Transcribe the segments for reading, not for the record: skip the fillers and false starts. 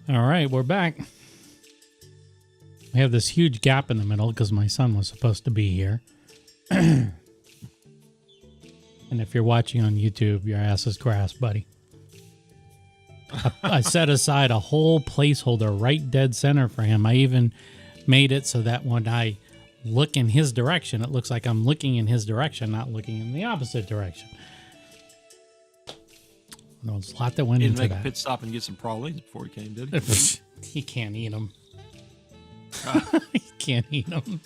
All right, we're back. We have this huge gap in the middle because my son was supposed to be here. And if you're watching on YouTube, your ass is grass, buddy. I set aside a whole placeholder right dead center for him. I even made it so that when I look in his direction, it looks like I'm looking in his direction, not looking in the opposite direction. There was a lot that went into that. He didn't make a pit stop and get some pralines before he came, did he? He can't eat them. He can't eat them.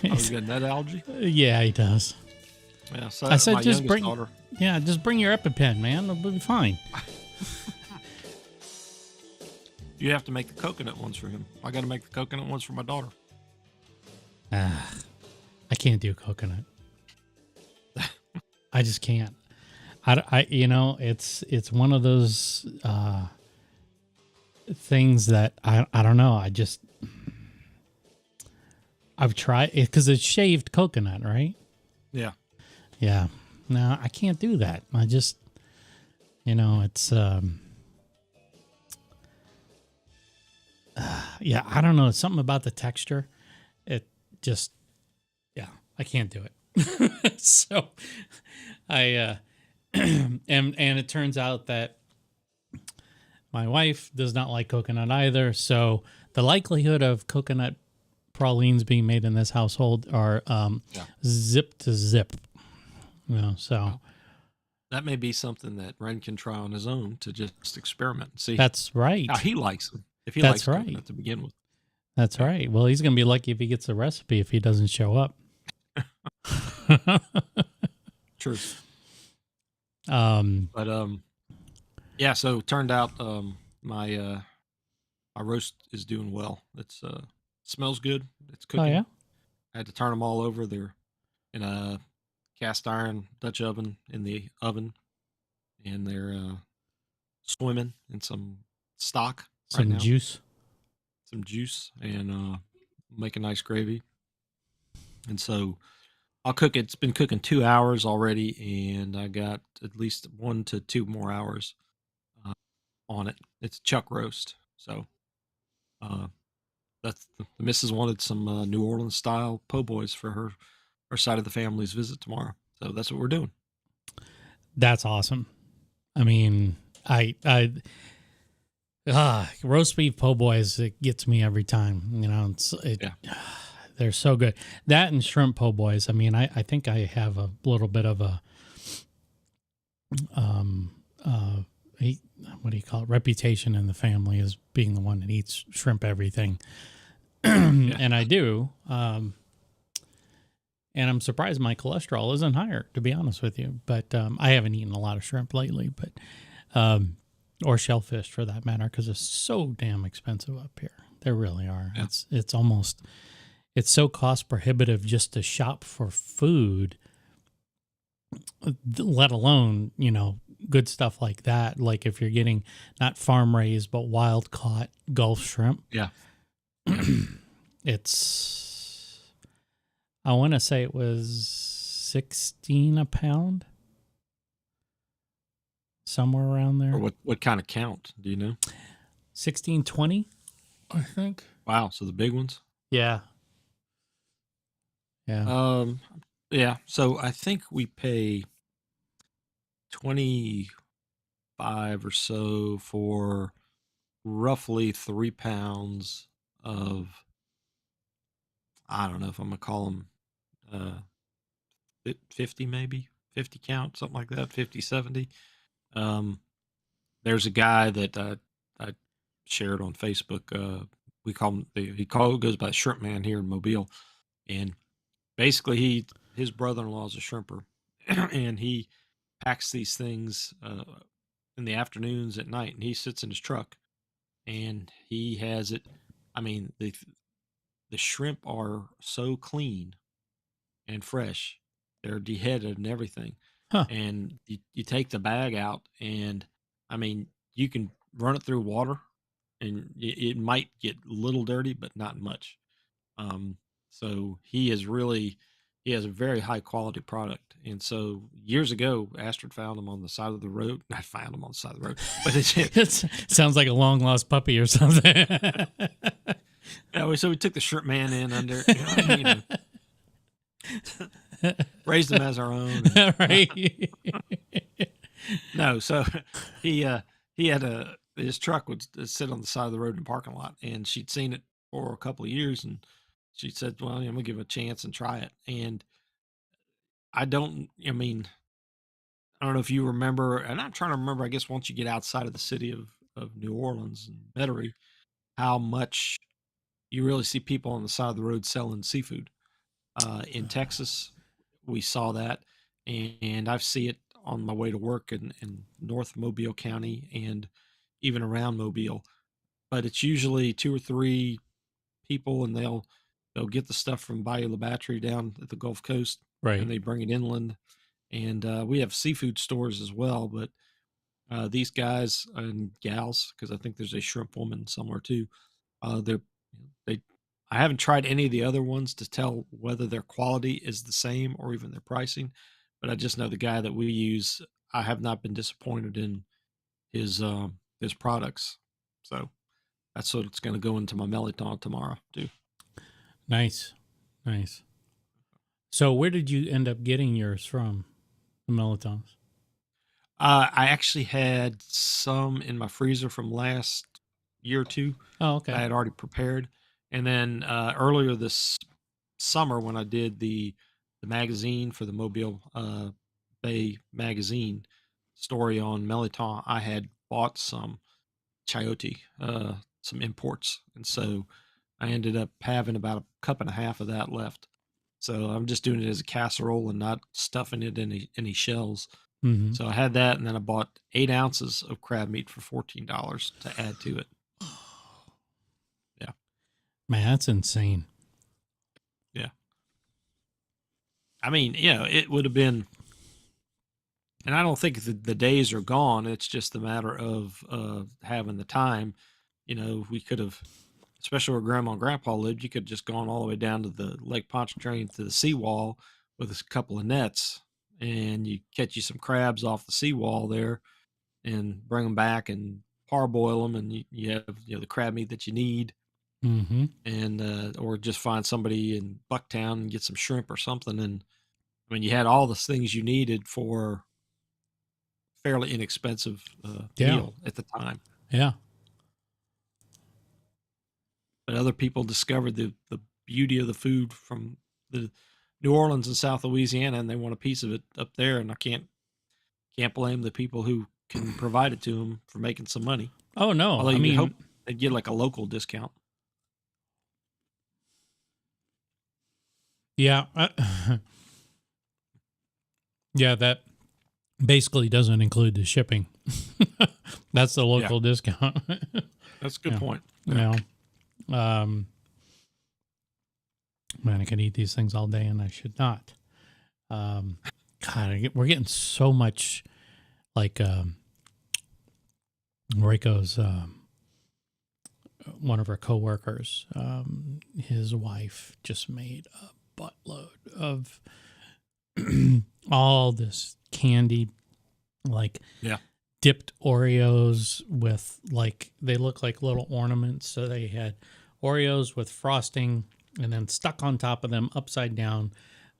He's got nut allergy? Yeah, he does. Yeah, so I said, my just youngest daughter. just bring your EpiPen, man. It'll be fine. You have to make the coconut ones for him. I got to make the coconut ones for my daughter. I can't do coconut. I just can't. It's one of those things that I don't know. I've tried it because it's shaved coconut, right? Yeah. Yeah. No, I can't do that. I just, it's, yeah, I don't know. It's something about the texture. It just, yeah, I can't do it. So I, and it turns out that my wife does not like coconut either. So the likelihood of coconut pralines being made in this household are zip to zip. So that may be something that Ren can try on his own to just experiment and see. That's right. How he likes them. If he That's likes right. coconut to begin with. That's right. Well, he's going to be lucky if he gets the recipe if he doesn't show up. True. Yeah, so it turned out my roast is doing well. It's smells good. It's cooking. Oh, yeah? I had to turn them all over. They're in a cast iron Dutch oven in the oven, and they're swimming in some stock right now. Some juice, and make a nice gravy. And so I'll cook it. It's been cooking 2 hours already, and I got at least 1 to 2 more hours on it. It's chuck roast, so that's the missus wanted some New Orleans style po' boys for her side of the family's visit tomorrow. So that's what we're doing. That's awesome. I mean, roast beef po' boys, it gets me every time. They're so good. That and shrimp po' boys. I mean, I think I have a little bit of a what do you call it? Reputation in the family as being the one that eats shrimp everything, and I do. And I'm surprised my cholesterol isn't higher, to be honest with you. But I haven't eaten a lot of shrimp lately, but or shellfish for that matter, because it's so damn expensive up here. They really are. Yeah. It's so cost prohibitive just to shop for food, let alone, good stuff like that. Like if you're getting not farm raised, but wild caught Gulf shrimp. Yeah. I want to say it was $16 a pound. Somewhere around there. Or what kind of count? Do you know? 16-20, I think. Wow. So the big ones? Yeah. Yeah. Yeah. So I think we pay 25 or so for roughly 3 pounds of, I don't know if I'm going to call them 50 maybe, 50 count, something like that, 50, 70. There's a guy that I shared on Facebook. We call him, goes by Shrimp Man here in Mobile. And basically his brother-in-law is a shrimper and he packs these things in the afternoons at night, and he sits in his truck and he has it. I mean, the shrimp are so clean and fresh. They're deheaded and everything. Huh. And you take the bag out, and I mean, you can run it through water and it might get a little dirty, but not much. So he is really he has a very high quality product. And so years ago, Astrid found him on the side of the road. I found him on the side of the road, but It sounds like a long lost puppy or something. so we took the shrimp man in under, raised him as our own. Right. No, so he he had his truck would sit on the side of the road in the parking lot, and she'd seen it for a couple of years, and she said, "Well, I'm gonna give it a chance and try it." And I mean, I don't know if you remember, and I'm trying to remember. I guess once you get outside of the city of New Orleans and Metairie, how much you really see people on the side of the road selling seafood. In Texas, we saw that, and I see it on my way to work in North Mobile County and even around Mobile. But it's usually two or three people, and they'll get the stuff from Bayou La Battery down at the Gulf Coast, Right. and they bring it inland. And we have seafood stores as well, but these guys and gals, because I think there's a shrimp woman somewhere too. They're they. I haven't tried any of the other ones to tell whether their quality is the same or even their pricing, but I just know the guy that we use. I have not been disappointed in his products. So that's what's going to go into my Meliton tomorrow too. Nice. Nice. So where did you end up getting yours from? The melatones. I actually had some in my freezer from last year or two. Oh, okay. I had already prepared, and then earlier this summer when I did the magazine for the Mobile Bay magazine story on Meliton, I had bought some chayote, some imports, and so I ended up having about a cup and a half of that left. So I'm just doing it as a casserole and not stuffing it in any shells. Mm-hmm. So I had that, and then I bought 8 ounces of crab meat for $14 to add to it. Yeah. Man, that's insane. Yeah. I mean, it would have been, and I don't think the days are gone. It's just a matter of having the time. We could have, especially where Grandma and Grandpa lived, you could have just gone all the way down to the Lake Pontchartrain to the seawall with a couple of nets, and you catch you some crabs off the seawall there, and bring them back and parboil them, and you have the crab meat that you need, Mm-hmm. and or just find somebody in Bucktown and get some shrimp or something. And I mean, you had all the things you needed for fairly inexpensive Yeah. meal at the time. Yeah. But other people discovered the beauty of the food from the New Orleans and South Louisiana, and they want a piece of it up there. And I can't blame the people who can provide it to them for making some money. Oh no. Although I you would mean, hope they'd get like a local discount. yeah. Yeah, that basically doesn't include the shipping. That's the local discount. That's a good point. Yeah. Man, I could eat these things all day, and I should not. God, we're getting so much like Rico's. One of our coworkers, his wife just made a buttload of all this candy, like dipped Oreos with they look like little ornaments. So they had Oreos with frosting, and then stuck on top of them upside down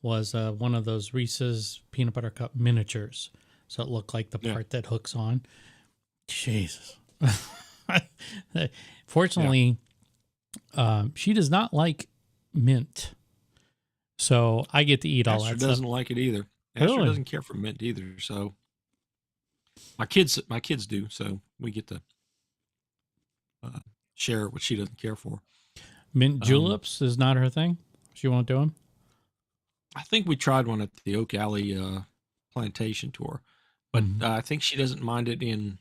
was one of those Reese's peanut butter cup miniatures. So it looked like the part that hooks on. Jesus. Fortunately, she does not like mint, so I get to eat all that. Asher doesn't like it either. Asher doesn't care for mint either. So my kids do. So we get to share what she doesn't care for. Mint juleps is not her thing. She won't do them. I think we tried one at the Oak Alley plantation tour, but I think she doesn't mind it in.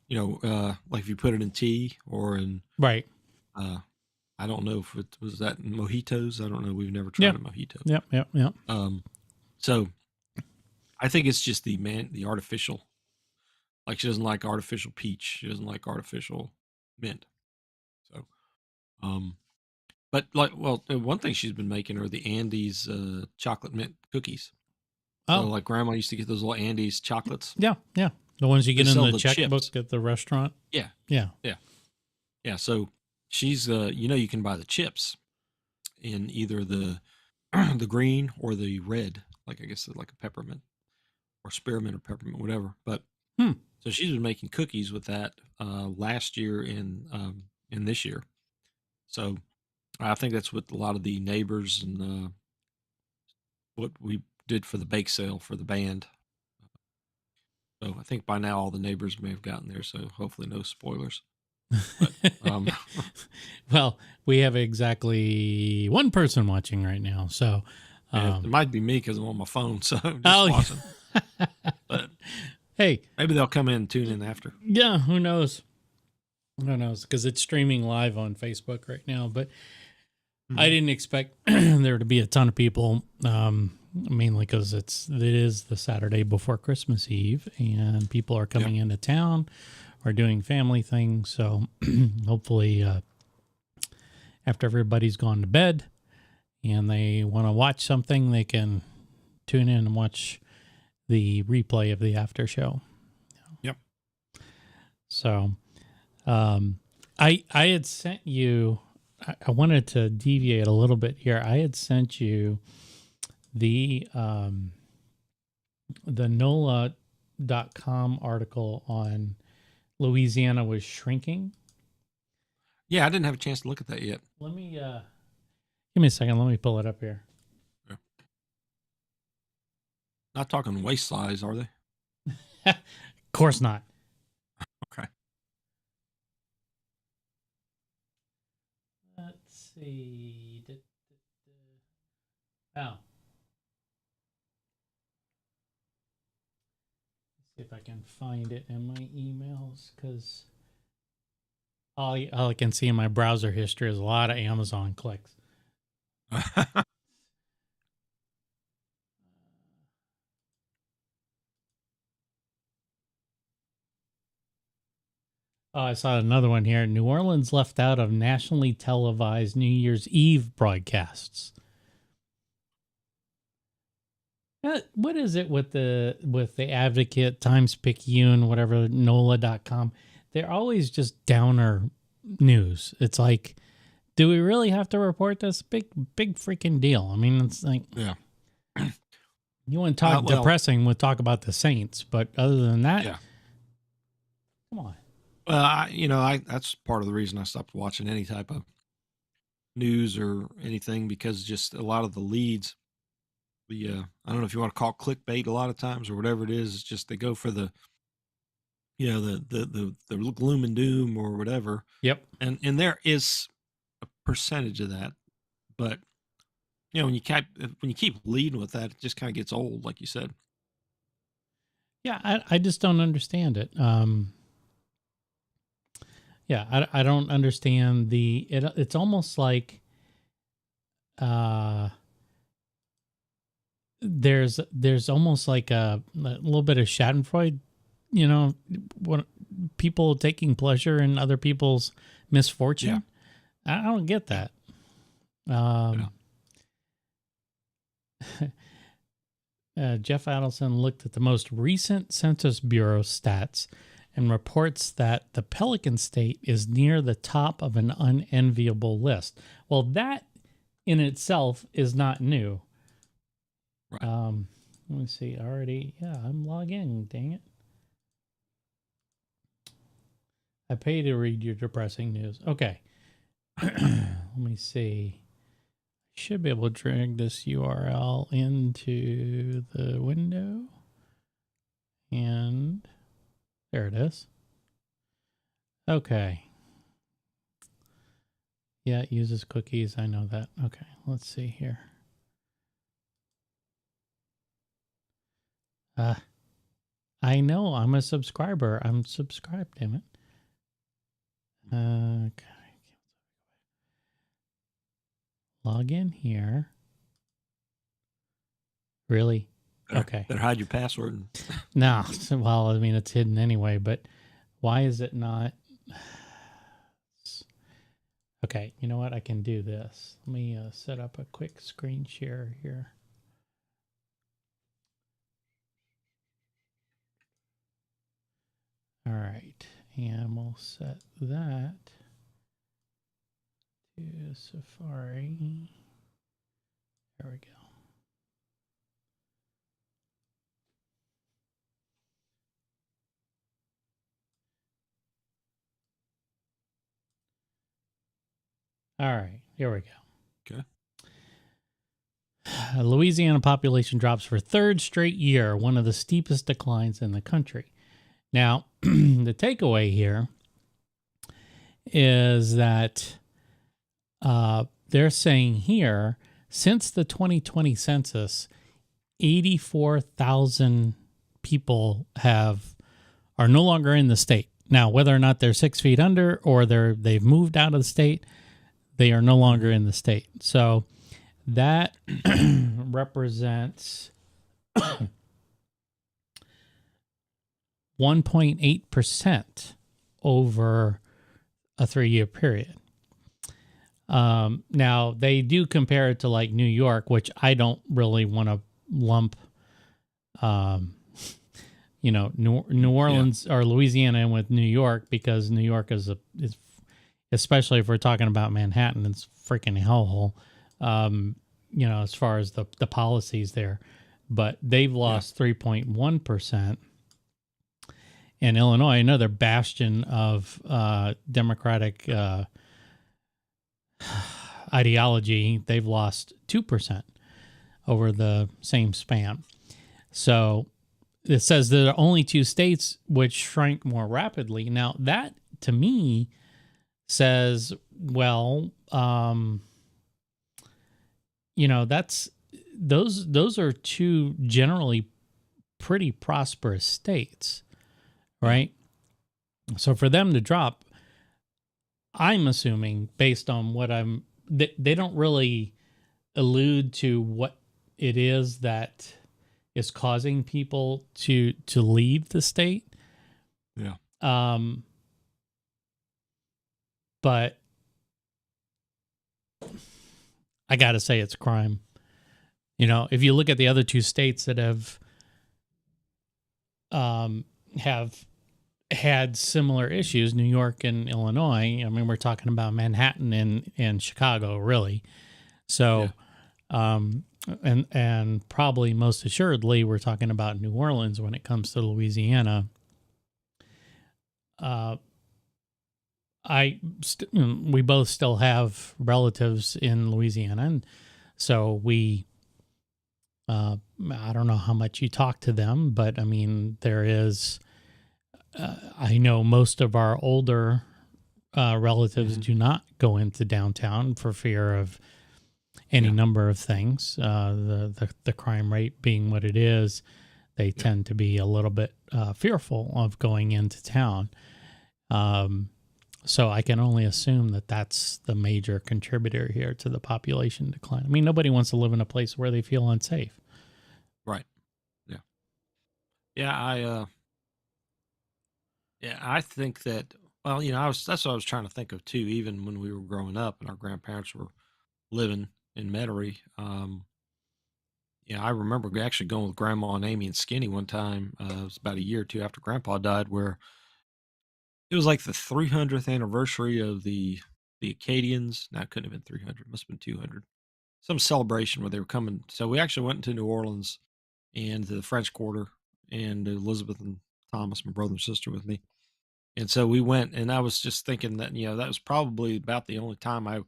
Like if you put it in tea or in right. I don't know if it was that in mojitos. I don't know. We've never tried a mojito. Yep. So I think it's just the artificial. Like she doesn't like artificial peach. She doesn't like artificial mint. So, But one thing she's been making are the Andes chocolate mint cookies. So Oh, like grandma used to get those little Andes chocolates. yeah. The ones you They get in sell the the checkbook chips. at the restaurant. Yeah, Yeah. yeah. So she's you can buy the chips in either the the green or the red, like I guess like a peppermint or spearmint or peppermint, whatever. But Hmm. so she's been making cookies with that last year and this year. So I think that's what a lot of the neighbors and what we did for the bake sale for the band. So I think by now all the neighbors may have gotten there. So hopefully no spoilers. But Well, we have exactly one person watching right now. So, it might be me because I'm on my phone. So I'm just oh, watching. But hey, maybe they'll come in and tune in after. yeah, who knows? Who knows? Because it's streaming live on Facebook right now. But I didn't expect there to be a ton of people, mainly because it is the Saturday before Christmas Eve, and people are coming into town or doing family things. So hopefully, after everybody's gone to bed and they want to watch something, they can tune in and watch the replay of the after show. Yep. So, I had sent you. I wanted to deviate a little bit here. I had sent you the NOLA.com article on Louisiana was shrinking. Yeah, I didn't have a chance to look at that yet. Let me give me a second. Let me pull it up here. Yeah. Not talking waist size, are they? Of course not. Okay. Let's see. Oh. Let's see if I can find it in my emails, because all I can see in my browser history is a lot of Amazon clicks. Oh, I saw another one here. New Orleans left out of nationally televised New Year's Eve broadcasts. What is it with the Advocate, Times-Picayune, whatever, NOLA.com? They're always just downer news. It's like, do we really have to report this? Big freaking deal. I mean, it's like, yeah. You want to talk depressing, we'll talk about the Saints. But other than that, come on. Well, that's part of the reason I stopped watching any type of news or anything, because just a lot of the leads, I don't know if you want to call it clickbait a lot of times or whatever it is. It's just they go for the gloom and doom or whatever. Yep. And there is a percentage of that, but when you keep leading with that, it just kind of gets old, like you said. Yeah, I just don't understand it. Yeah, I don't understand it's almost like there's almost like a little bit of Schadenfreude, what people taking pleasure in other people's misfortune. Yeah. I don't get that. Jeff Adelson looked at the most recent Census Bureau stats and reports that the Pelican State is near the top of an unenviable list. Well, that in itself is not new. Right. Let me see. Already, I'm logged in. Dang it! I pay to read your depressing news. Okay. Let me see. Should be able to drag this URL into the window. And there it is. Okay. Yeah, it uses cookies. I know that. Okay, let's see here. I know I'm a subscriber. I'm subscribed, damn it. Okay. Log in here. Really? Okay. Better hide your password. No. Well, I mean, it's hidden anyway, but why is it not? Okay, you know what? I can do this. Let me set up a quick screen share here. All right, and we'll set that to Safari. There we go. All right, here we go. Okay. Louisiana population drops for third straight year, one of the steepest declines in the country. Now, the takeaway here is that they're saying here, since the 2020 census, 84,000 people are no longer in the state. Now, whether or not they're 6 feet under or they've moved out of the state, they are no longer in the state. So that represents 1.8% over a 3-year period. Now, they do compare it to like New York, which I don't really want to lump, New Orleans or Louisiana in with New York, because New York is especially if we're talking about Manhattan, it's freaking hellhole, as far as the policies there. But they've lost 3.1%. And Illinois, another bastion of Democratic ideology, they've lost 2% over the same span. So it says there are only 2 states which shrank more rapidly. Now, that to me says, well, that's those are 2 generally pretty prosperous states, right? So for them to drop, I'm assuming, based on what they don't really allude to what it is that is causing people to leave the state. Yeah. But I got to say it's crime. If you look at the other 2 states that have had similar issues, New York and Illinois, I mean, we're talking about Manhattan and Chicago, really. So, and probably most assuredly, we're talking about New Orleans when it comes to Louisiana. We both still have relatives in Louisiana, and so I don't know how much you talk to them, but I mean, there is. I know most of our older relatives do not go into downtown for fear of any number of things. The crime rate being what it is, they tend to be a little bit fearful of going into town. So I can only assume that that's the major contributor here to the population decline. I mean, nobody wants to live in a place where they feel unsafe. Right. Yeah. Yeah. I think that, well, that's what I was trying to think of too, even when we were growing up and our grandparents were living in Metairie. I remember actually going with Grandma and Amy and Skinny one time. It was about a year or 2 after Grandpa died, where it was like the 300th anniversary of the Acadians. Now, it couldn't have been 300. It must have been 200. Some celebration where they were coming. So we actually went to New Orleans and to the French Quarter, and Elizabeth and Thomas, my brother and sister, with me. And so we went, and I was just thinking that, that was probably about the only time I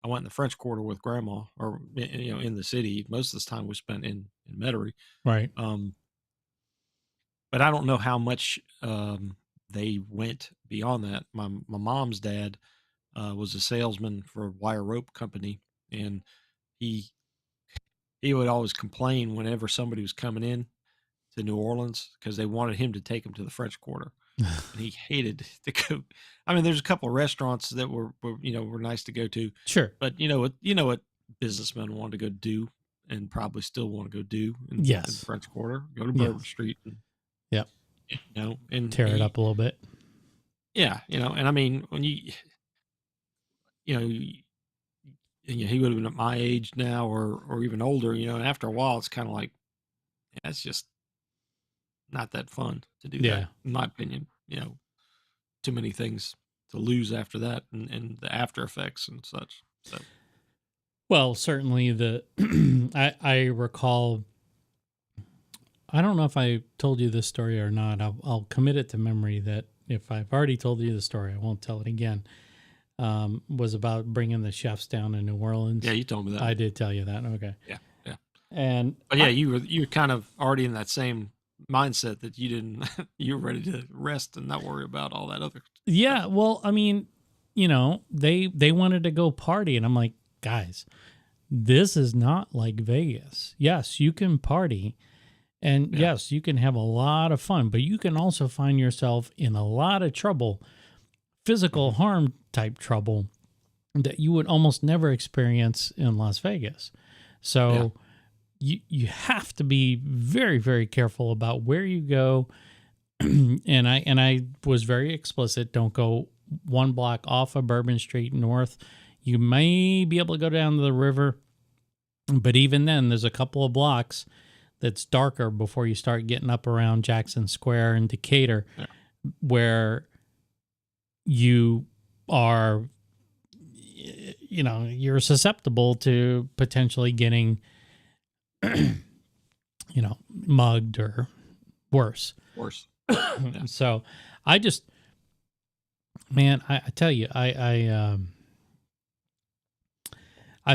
went in the French Quarter with Grandma, or, in the city. Most of this time we spent in Metairie. Right. But I don't know how much they went beyond that. My mom's dad was a salesman for a wire rope company, and he would always complain whenever somebody was coming in to New Orleans because they wanted him to take them to the French Quarter. And he hated to go. I mean, there's a couple of restaurants that were nice to go to. Sure. But you know what businessmen want to go do, and probably still want to go do in the French Quarter. Go to Bourbon Street and and tear it up a little bit. Yeah, and I mean, when he would have been at my age now or even older, and after a while, it's kind of like, yeah, it's just not that fun to do that, Yeah. in my opinion. Too many things to lose after that and the after effects and such. So, Well, certainly I recall, I don't know if I told you this story or not. I'll commit it to memory that if I've already told you the story, I won't tell it again. Was about bringing the chefs down in New Orleans. yeah, you told me that. I did tell you that. Okay. Yeah, yeah. And But yeah, you were kind of already in that same mindset that you didn't you were ready to rest and not worry about all that other yeah, well, I mean, they wanted to go party, and I'm like, guys, this is not like Vegas. Yes, you can party, and Yeah. yes, you can have a lot of fun, but you can also find yourself in a lot of trouble, physical harm type trouble that you would almost never experience in Las Vegas. So you have to be very, very careful about where you go. and I was very explicit. Don't go one block off of Bourbon Street north. You may be able to go down to the river, but even then, there's a couple of blocks that's darker before you start getting up around Jackson Square and Decatur, where you are, you're susceptible to potentially getting, mugged or worse. Worse. So I just, man, I tell you, I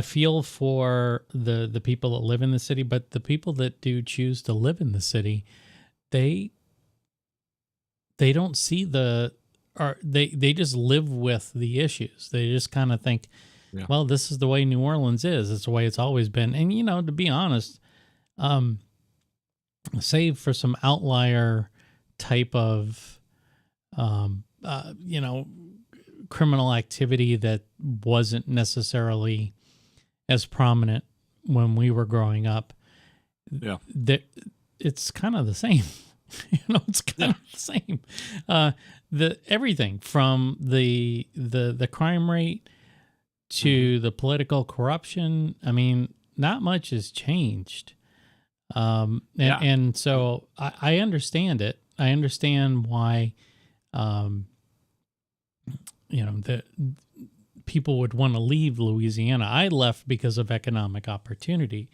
feel for the people that live in the city, but the people that do choose to live in the city, they don't see they just live with the issues. They just kind of think, well, this is the way New Orleans is. It's the way it's always been. And, to be honest, save for some outlier type of, criminal activity that wasn't necessarily as prominent when we were growing up. Yeah. It's kind of the same. It's kind of the same. Everything from the crime rate to the political corruption. I mean, not much has changed. And so I understand it. I understand why, the people would want to leave Louisiana. I left because of economic opportunity.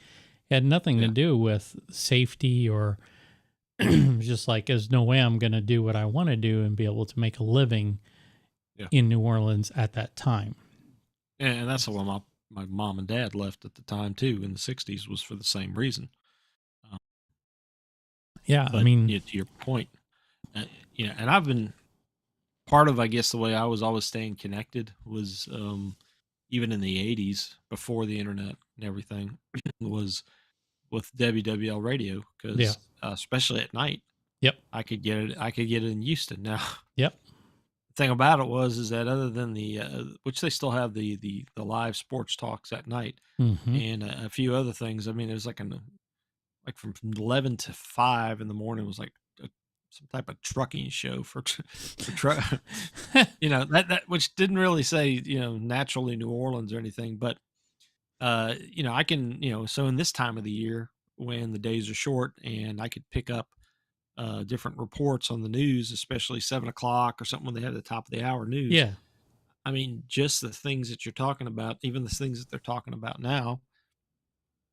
It had nothing to do with safety or just like, there's no way I'm going to do what I want to do and be able to make a living in New Orleans at that time. And that's why my mom and dad left at the time too in the 60s was for the same reason. But, I mean, to your point, and I've been part of, I guess, the way I was always staying connected was even in the 80s before the internet and everything was with WWL radio because especially at night, I could get it in Houston now. The thing about it is that other than the which they still have the live sports talks at night and a few other things. I mean, it was like from 11 to 5 in the morning was like some type of trucking show for truck, that which didn't really say, naturally New Orleans or anything, but, I can, so in this time of the year when the days are short and I could pick up, different reports on the news, especially 7:00 or something when they have the top of the hour news. Yeah. I mean, just the things that you're talking about, even the things that they're talking about now,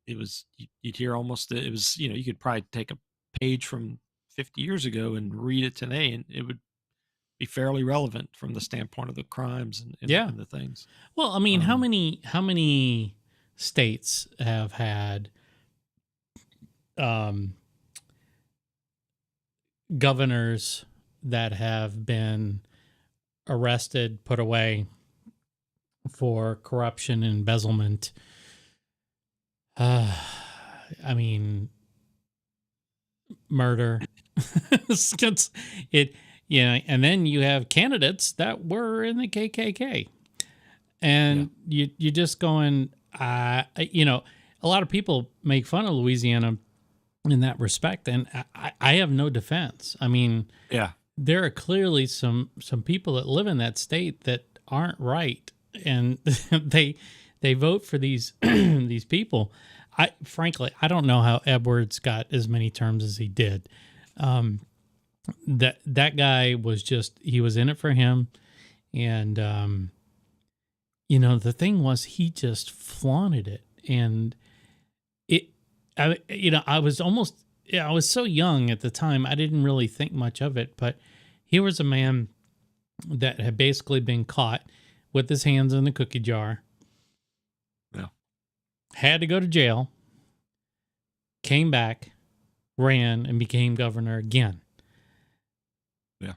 you'd hear almost, it was, you could probably take a page from 50 years ago and read it today and it would be fairly relevant from the standpoint of the crimes and the things. Well, I mean, how many states have had governors that have been arrested, put away for corruption and embezzlement? I mean, murder. And then you have candidates that were in the KKK, and you just going, a lot of people make fun of Louisiana in that respect, and I have no defense. I mean, there are clearly some people that live in that state that aren't right, and they vote for these these people. I frankly I don't know how Edwards got as many terms as he did. Um, that guy was just he was in it for him, and the thing was he just flaunted it, and it I was almost I was so young at the time I didn't really think much of it, but he was a man that had basically been caught with his hands in the cookie jar, Yeah. had to go to jail, came back, ran, and became governor again. Yeah.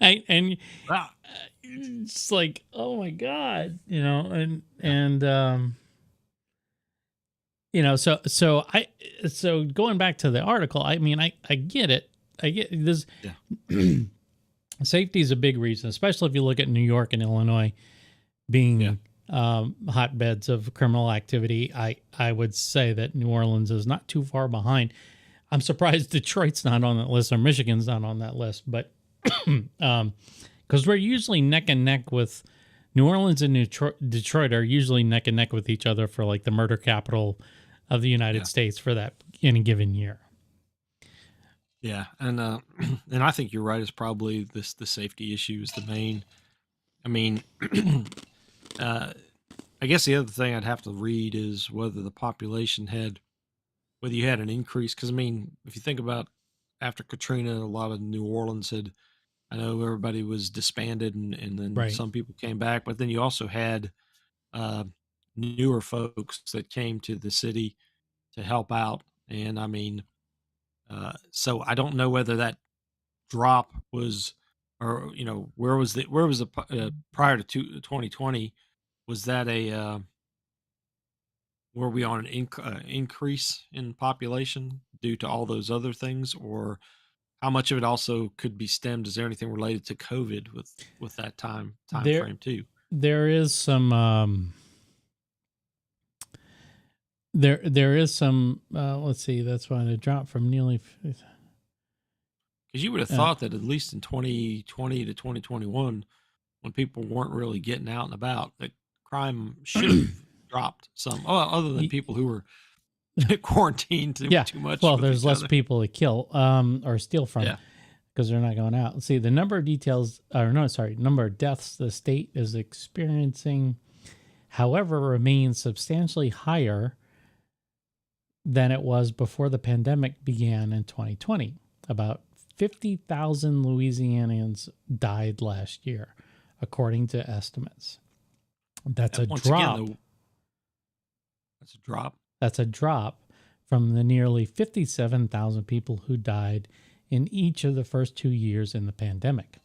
And Ah, it's like, oh my God, and so going back to the article, I mean, I get it. I get this. yeah. Safety is a big reason, especially if you look at New York and Illinois being hotbeds of criminal activity. I would say that New Orleans is not too far behind. I'm surprised Detroit's not on that list or Michigan's not on that list, but because we're usually neck and neck with New Orleans and Detroit are usually neck and neck with each other for like the murder capital of the United States for that any given year. Yeah, and and I think you're right. It's probably the safety issue is the main. I mean, I guess the other thing I'd have to read is whether the population whether you had an increase. Because I mean, if you think about after Katrina, a lot of New Orleans had. I know everybody was disbanded, and then Right. some people came back, but then you also had uh, newer folks that came to the city to help out, and I mean. So I don't know whether that drop was, or where was the prior to 2020? Was that were we on an increase in population due to all those other things, or how much of it also could be stemmed? Is there anything related to COVID with that time There frame too? there is some there is some let's see, that's why they dropped from nearly Because you would have thought that at least in 2020 to 2021, when people weren't really getting out and about, that crime should have dropped some. Oh, other than people who were quarantined too much well, with there's each less other. people to kill or steal from Yeah, because they're not going out. See, the number of number of deaths the state is experiencing, however, remains substantially higher than it was before the pandemic began in 2020. About 50,000 Louisianians died last year, according to estimates. That's a once drop. again, though, that's a drop. That's a drop from the nearly 57,000 people who died in each of the first 2 years in the pandemic.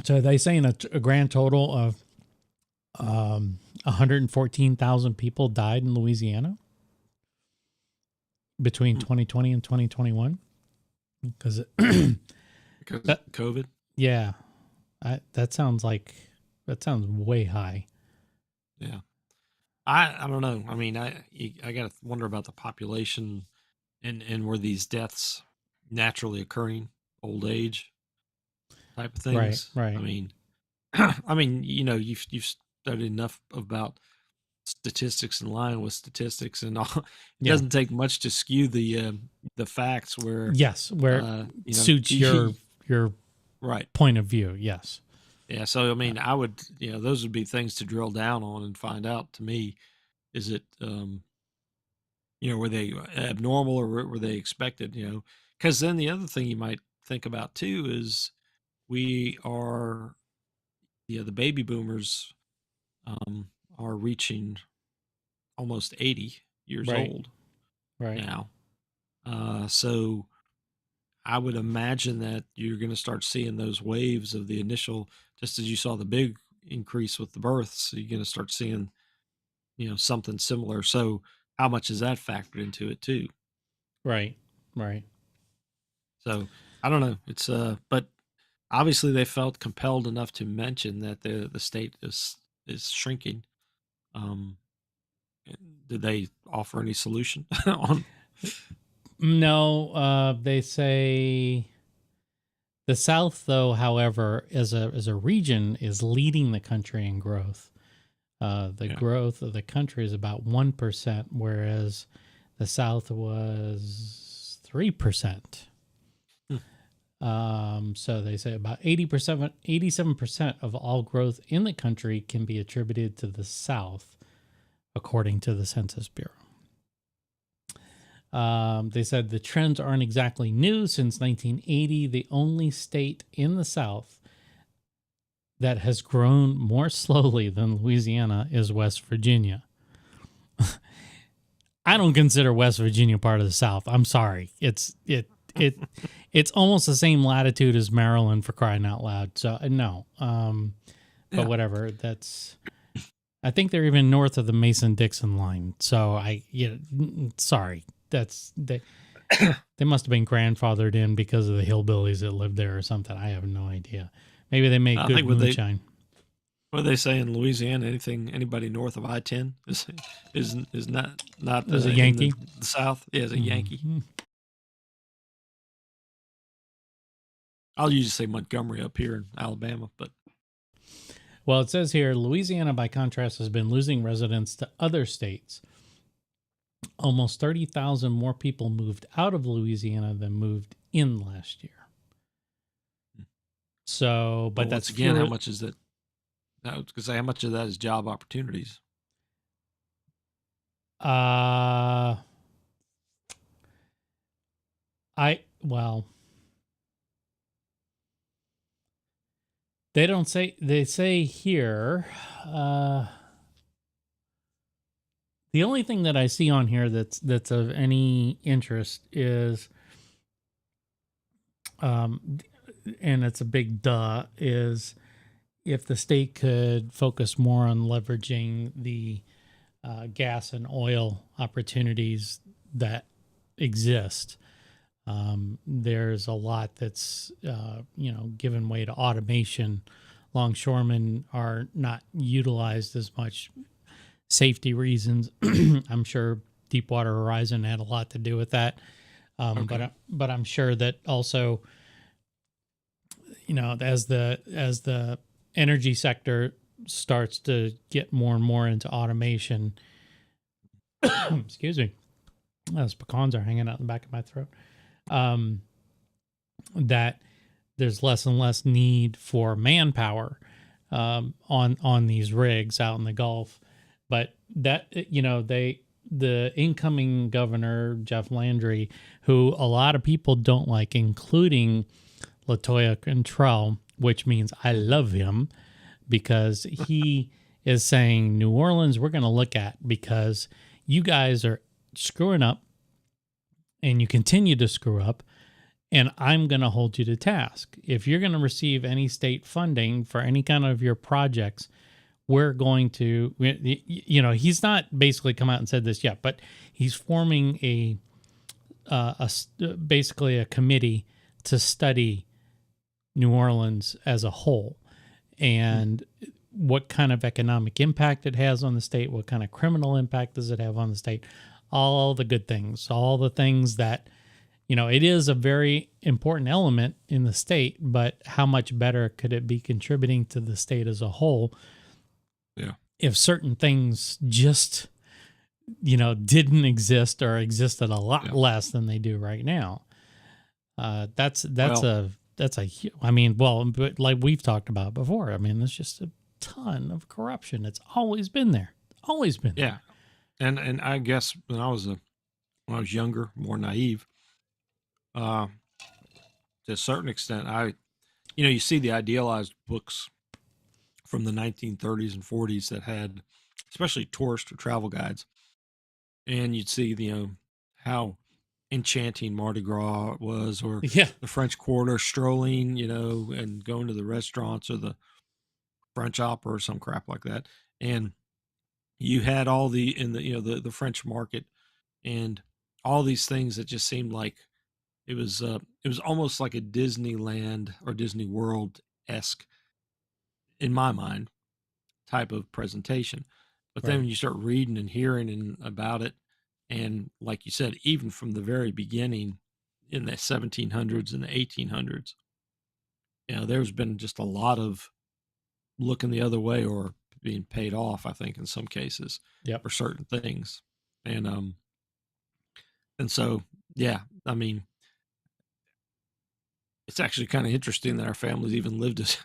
So they saying a grand total of 114,000 people died in Louisiana between 2020 and 2021 because Because that of COVID. yeah, that sounds way high. Yeah, I don't know. I mean, I got to wonder about the population and were these deaths naturally occurring, old age type of Right, things. I right. mean, I mean, you've studied enough about statistics and lying with statistics and all. It Yeah. doesn't take much to skew the facts where Yes, where it suits your right. point of view. Yes. Yeah, so I mean, I would, those would be things to drill down on and find out. To me, is it, were they abnormal or were they expected? Because then the other thing you might think about too is we are, the baby boomers are reaching almost 80 years Right. old Right. now. So I would imagine that you're going to start seeing those waves of the initial, just as you saw the big increase with the births, you're going to start seeing, something similar. So how much is that factored into it too? Right. Right. So I don't know. It's but obviously they felt compelled enough to mention that the state is shrinking. Um, did they offer any solution on? No, they say The South, though, however, as a region, is leading the country in growth. The growth of the country is about 1%, whereas the South was 3%. So they say about 87% of all growth in the country can be attributed to the South, according to the Census Bureau. They said the trends aren't exactly new. Since 1980, the only state in the South that has grown more slowly than Louisiana is West Virginia. I don't consider West Virginia part of the South. I'm sorry. It's almost the same latitude as Maryland, for crying out loud. So no. But whatever. I think they're even north of the Mason-Dixon line. So sorry. They must have been grandfathered in because of the hillbillies that lived there or something. I have no idea. Maybe they make good moonshine. What they say in Louisiana? Anybody north of I-10 is not is a Yankee. The South is a Yankee. I'll usually say Montgomery up here in Alabama, but well, it says here Louisiana, by contrast, has been losing residents to other states. Almost 30,000 more people moved out of Louisiana than moved in last year. So, but that's again, how much is that? I was going to say, how much of that is job opportunities? They don't say. They say here. The only thing that I see on here that's of any interest is, and it's a big duh, is if the state could focus more on leveraging the gas and oil opportunities that exist. There's a lot that's, given way to automation. Longshoremen are not utilized as much. Safety reasons. I'm sure Deepwater Horizon had a lot to do with that. But I'm sure that also, as the energy sector starts to get more and more into automation, excuse me, those pecans are hanging out in the back of my throat. That there's less and less need for manpower on these rigs out in the Gulf. But that, the incoming governor, Jeff Landry, who a lot of people don't like, including LaToya Cantrell, which means I love him, because he is saying, New Orleans, we're going to look at, because you guys are screwing up and you continue to screw up, and I'm going to hold you to task. If you're going to receive any state funding for any kind of your projects, we're going to, he's not basically come out and said this yet, but he's forming basically a committee to study New Orleans as a whole, and what kind of economic impact it has on the state, what kind of criminal impact does it have on the state, all the good things, all the things that, it is a very important element in the state, but how much better could it be contributing to the state as a whole? Yeah. If certain things just, didn't exist or existed a lot less than they do right now. But like we've talked about before, there's just a ton of corruption. It's always been there. Always been there. Yeah. And I guess when I was younger, more naive, to a certain extent, you see the idealized books from the 1930s and 40s that had, especially tourist or travel guides, and you'd see, how enchanting Mardi Gras was, or the French Quarter, strolling, and going to the restaurants or the French opera or some crap like that. And you had all the French market and all these things that just seemed like it was almost like a Disneyland or Disney World-esque, in my mind, type of presentation. But then when you start reading and hearing about it, and like you said, even from the very beginning in the 1700s and the 1800s, there's been just a lot of looking the other way or being paid off, I think, in some cases Yep. for certain things. And so, yeah, I mean, it's actually kind of interesting that our families even lived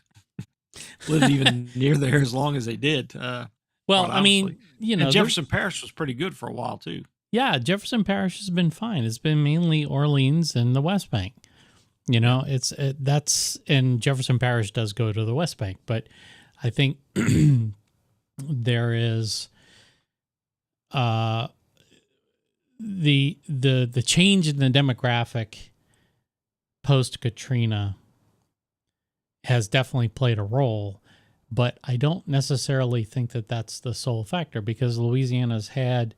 even near there as long as they did. Well, Quite I honestly, mean, you and know, Jefferson Parish was pretty good for a while too. yeah, Jefferson Parish has been fine. It's been mainly Orleans and the West Bank. You know, that's and Jefferson Parish does go to the West Bank, but I think there is the change in the demographic post Katrina has definitely played a role, but I don't necessarily think that that's the sole factor because Louisiana's had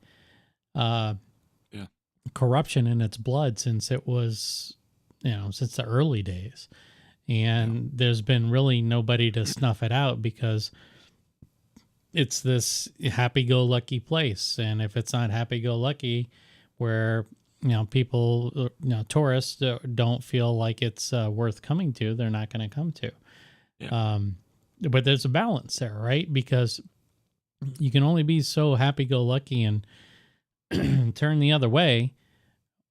corruption in its blood since it was, since the early days. And there's been really nobody to snuff it out because it's this happy-go-lucky place. And if it's not happy-go-lucky, where, people, tourists don't feel like it's worth coming to, they're not going to come to. Yeah. But there's a balance there, right? Because you can only be so happy-go-lucky and turn the other way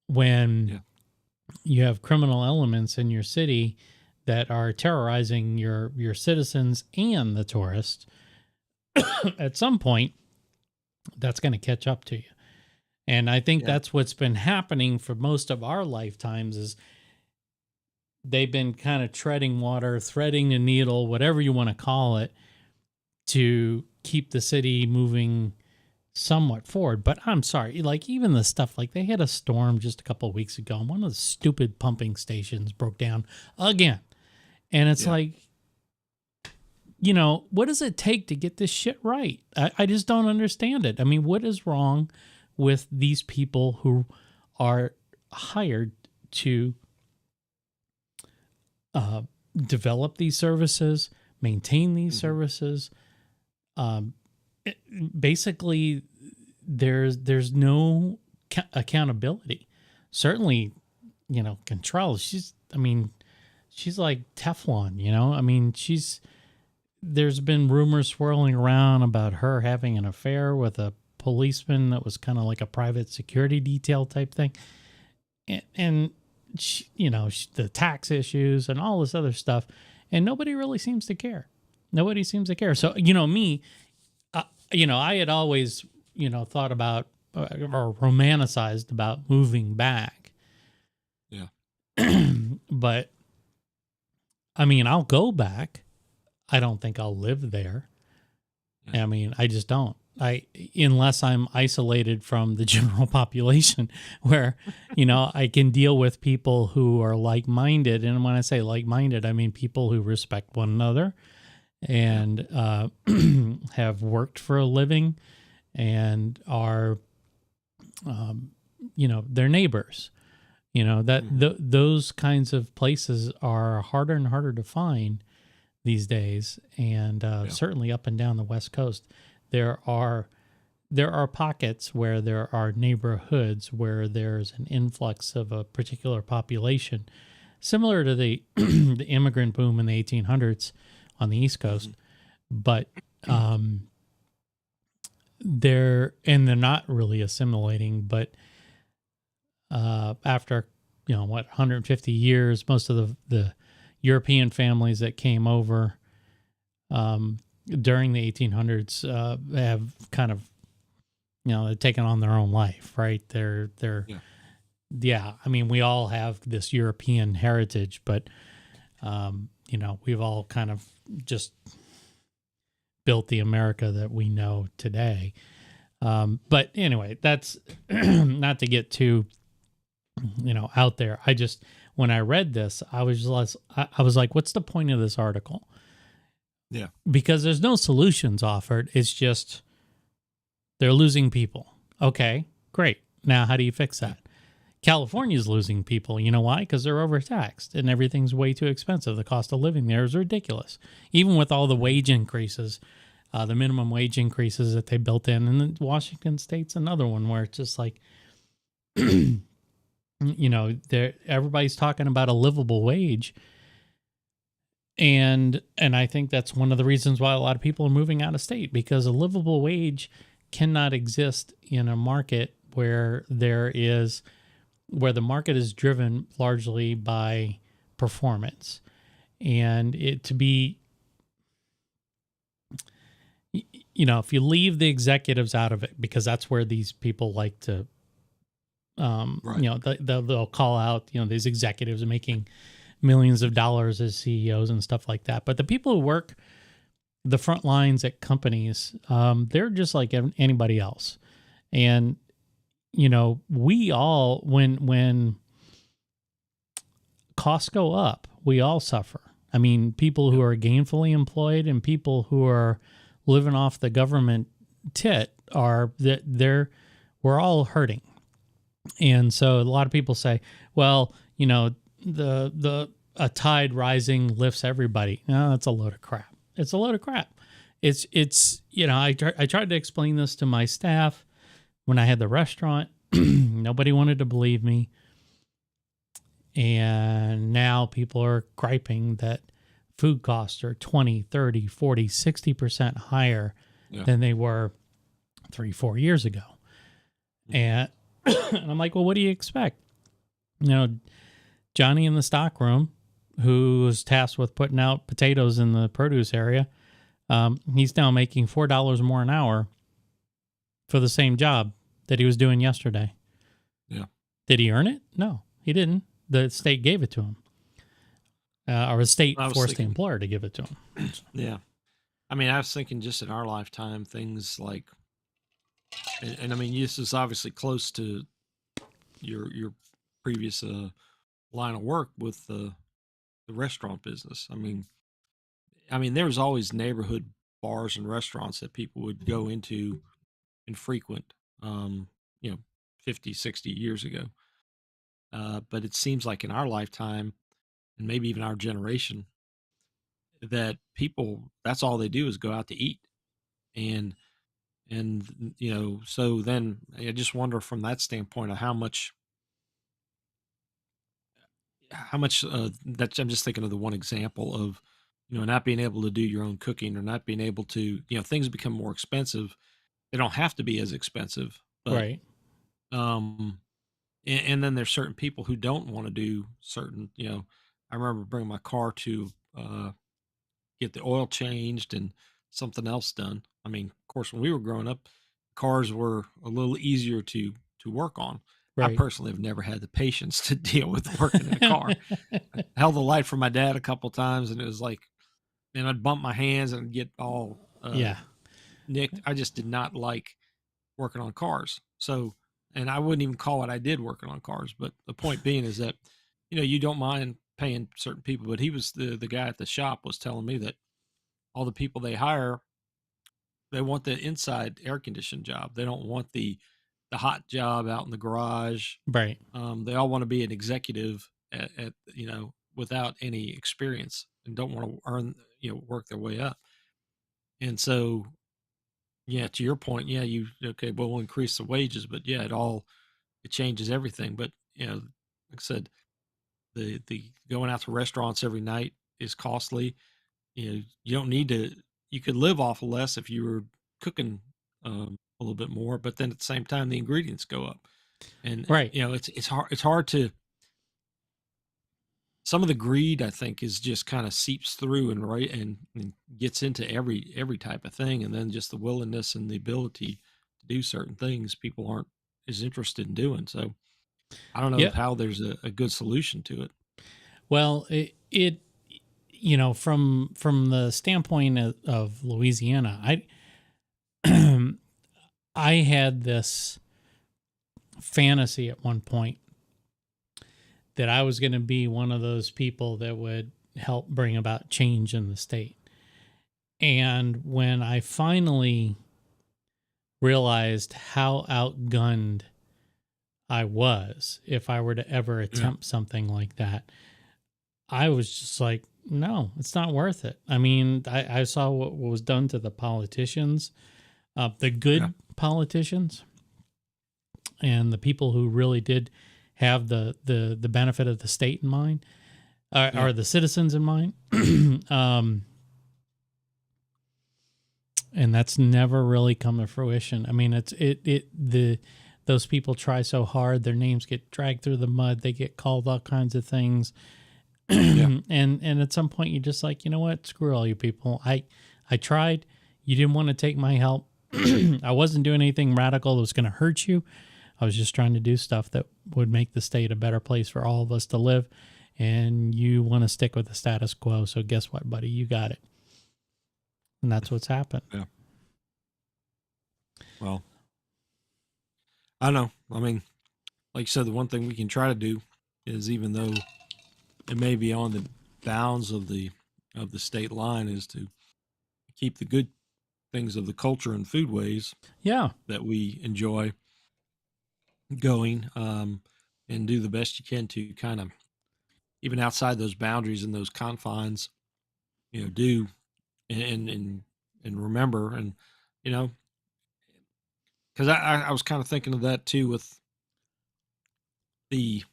when you have criminal elements in your city that are terrorizing your citizens and the tourists. At some point, that's going to catch up to you. And I think that's what's been happening for most of our lifetimes is they've been kind of treading water, threading the needle, whatever you want to call it, to keep the city moving somewhat forward. But I'm sorry, like even the stuff, like they had a storm just a couple of weeks ago and one of the stupid pumping stations broke down again. And it's like, what does it take to get this shit right? I just don't understand it. I mean, what is wrong with these people who are hired to develop these services, maintain these services? Basically, there's no accountability. Certainly, Control. She's like Teflon. I mean, there's been rumors swirling around about her having an affair with a policeman that was kind of like a private security detail type thing, and she, the tax issues and all this other stuff, and nobody really seems to care. Nobody seems to care. So me. I had always, thought about or romanticized about moving back. Yeah. But, I mean, I'll go back. I don't think I'll live there. Yeah. I mean, I just don't. Unless I'm isolated from the general population where, I can deal with people who are like-minded. And when I say like-minded, I mean people who respect one another and have worked for a living and are, their neighbors. Those kinds of places are harder and harder to find these days. And certainly up and down the West Coast, there are pockets where there are neighborhoods where there's an influx of a particular population, similar to the the immigrant boom in the 1800s on the East Coast, but they're not really assimilating. But after 150 years, most of the European families that came over during the 1800s have kind of they've taken on their own life, right? They're I mean, we all have this European heritage, but we've all kind of just built the America that we know today. But anyway, that's not to get too, out there. When I read this, I was like, what's the point of this article? Yeah. Because there's no solutions offered. It's just they're losing people. Okay, great. Now, how do you fix that? California's losing people. You know why? Because they're overtaxed and everything's way too expensive. The cost of living there is ridiculous. Even with all the wage increases, the minimum wage increases that they built in. And then Washington State's another one where it's just like, everybody's talking about a livable wage. And I think that's one of the reasons why a lot of people are moving out of state, because a livable wage cannot exist in a market where the market is driven largely by performance. And it to be, if you leave the executives out of it, because that's where these people like to, Right. they'll call out, these executives are making millions of dollars as CEOs and stuff like that. But the people who work the front lines at companies, they're just like anybody else. And, we all, when costs go up, we all suffer. I mean, people who are gainfully employed and people who are living off the government tit we're all hurting. And so a lot of people say, well, a tide rising lifts everybody. No, that's a load of crap. It's a load of crap. It's I tried to explain this to my staff when I had the restaurant. Nobody wanted to believe me. And now people are griping that food costs are 20, 30, 40, 60% higher than they were 3-4 years ago. And I'm like, well, what do you expect? Johnny in the stockroom, who was tasked with putting out potatoes in the produce area, he's now making $4 more an hour for the same job that he was doing yesterday. Yeah. Did he earn it? No, he didn't. The state gave it to him. Or the state forced the employer to give it to him. Yeah. I mean, I was thinking just in our lifetime, things like, and I mean, this is obviously close to your previous line of work with the restaurant business. I mean, there was always neighborhood bars and restaurants that people would go into and frequent, um, 50, 60 years ago. But it seems like in our lifetime, and maybe even our generation, that people, that's all they do is go out to eat. And so then I just wonder from that standpoint of how much that I'm just thinking of the one example of not being able to do your own cooking, or not being able to, things become more expensive. They don't have to be as expensive, but Right. um and then there's certain people who don't want to do certain, I remember bringing my car to get the oil changed and something else done. I mean, of course, when we were growing up, cars were a little easier to work on. I Right. personally have never had the patience to deal with working in a car. I held the light for my dad a couple times, and it was like, and I'd bump my hands and get all Yeah. nicked. I just did not like working on cars. So, and I wouldn't even call what I did working on cars. But the point being is that, you don't mind paying certain people. But he was the guy at the shop was telling me that all the people they hire, they want the inside air conditioned job. They don't want the hot job out in the garage. Right. They all want to be an executive at without any experience, and don't want to earn, work their way up. And so, yeah, to your point, yeah, okay, well, we'll increase the wages, but yeah, it changes everything. But like I said, the going out to restaurants every night is costly. You don't need to. You could live off of less if you were cooking a little bit more, but then at the same time, the ingredients go up, and Right. it's hard. It's hard to. Some of the greed, I think, is just kind of seeps through and gets into every type of thing, and then just the willingness and the ability to do certain things people aren't as interested in doing. So I don't know Yeah. how there's a good solution to it. Well, it from the standpoint of Louisiana, I had this fantasy at one point that I was going to be one of those people that would help bring about change in the state. And when I finally realized how outgunned I was if I were to ever attempt something like that, I was just like, no, it's not worth it. I mean, I saw what was done to the politicians, the good politicians, and the people who really did have the benefit of the state in mind. are the citizens in mind. And that's never really come to fruition. I mean, those people try so hard, their names get dragged through the mud, they get called all kinds of things. And at some point you're just like, you know what? Screw all you people. I tried. You didn't want to take my help. I wasn't doing anything radical that was going to hurt you. I was just trying to do stuff that would make the state a better place for all of us to live. And you want to stick with the status quo. So guess what, buddy? You got it. And that's what's happened. Yeah. Well, I know. I mean, like you said, the one thing we can try to do is, even though it may be on the bounds of the state line, is to keep the good things of the culture and foodways that we enjoy going, and do the best you can to kind of, even outside those boundaries and those confines, do and remember. And because I was kind of thinking of that too, with the,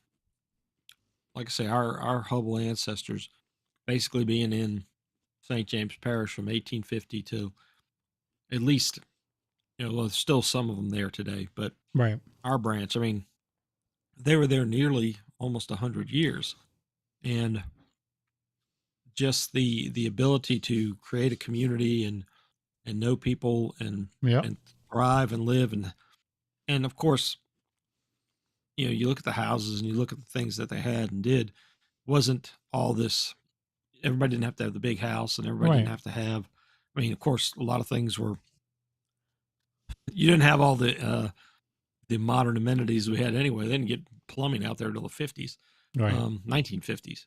like I say, our Hubble ancestors basically being in St. James Parish from 1850 to at least, well, there's still some of them there today, but right. Our branch, I mean, they were there nearly almost 100 years, and just the ability to create a community and know people and thrive and live, and of course, you look at the houses and you look at the things that they had and did. Wasn't all this, everybody didn't have to have the big house, and everybody didn't have to have, I mean, of course, a lot of things were, you didn't have all the modern amenities we had anyway. They didn't get plumbing out there until the 50s, 1950s.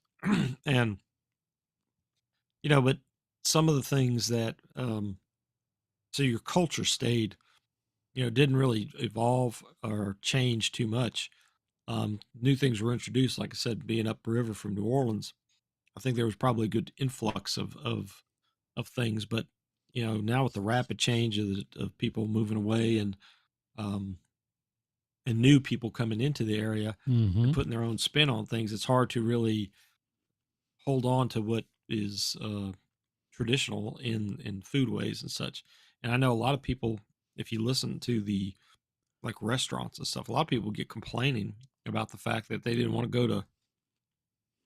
And, but some of the things that, so your culture stayed, didn't really evolve or change too much. New things were introduced, like I said, being upriver from New Orleans. I think there was probably a good influx of things, but now with the rapid change of people moving away, and new people coming into the area and putting their own spin on things, it's hard to really hold on to what is traditional in foodways and such. And I know a lot of people, if you listen to the, like, restaurants and stuff, a lot of people get complaining about the fact that they didn't want to go to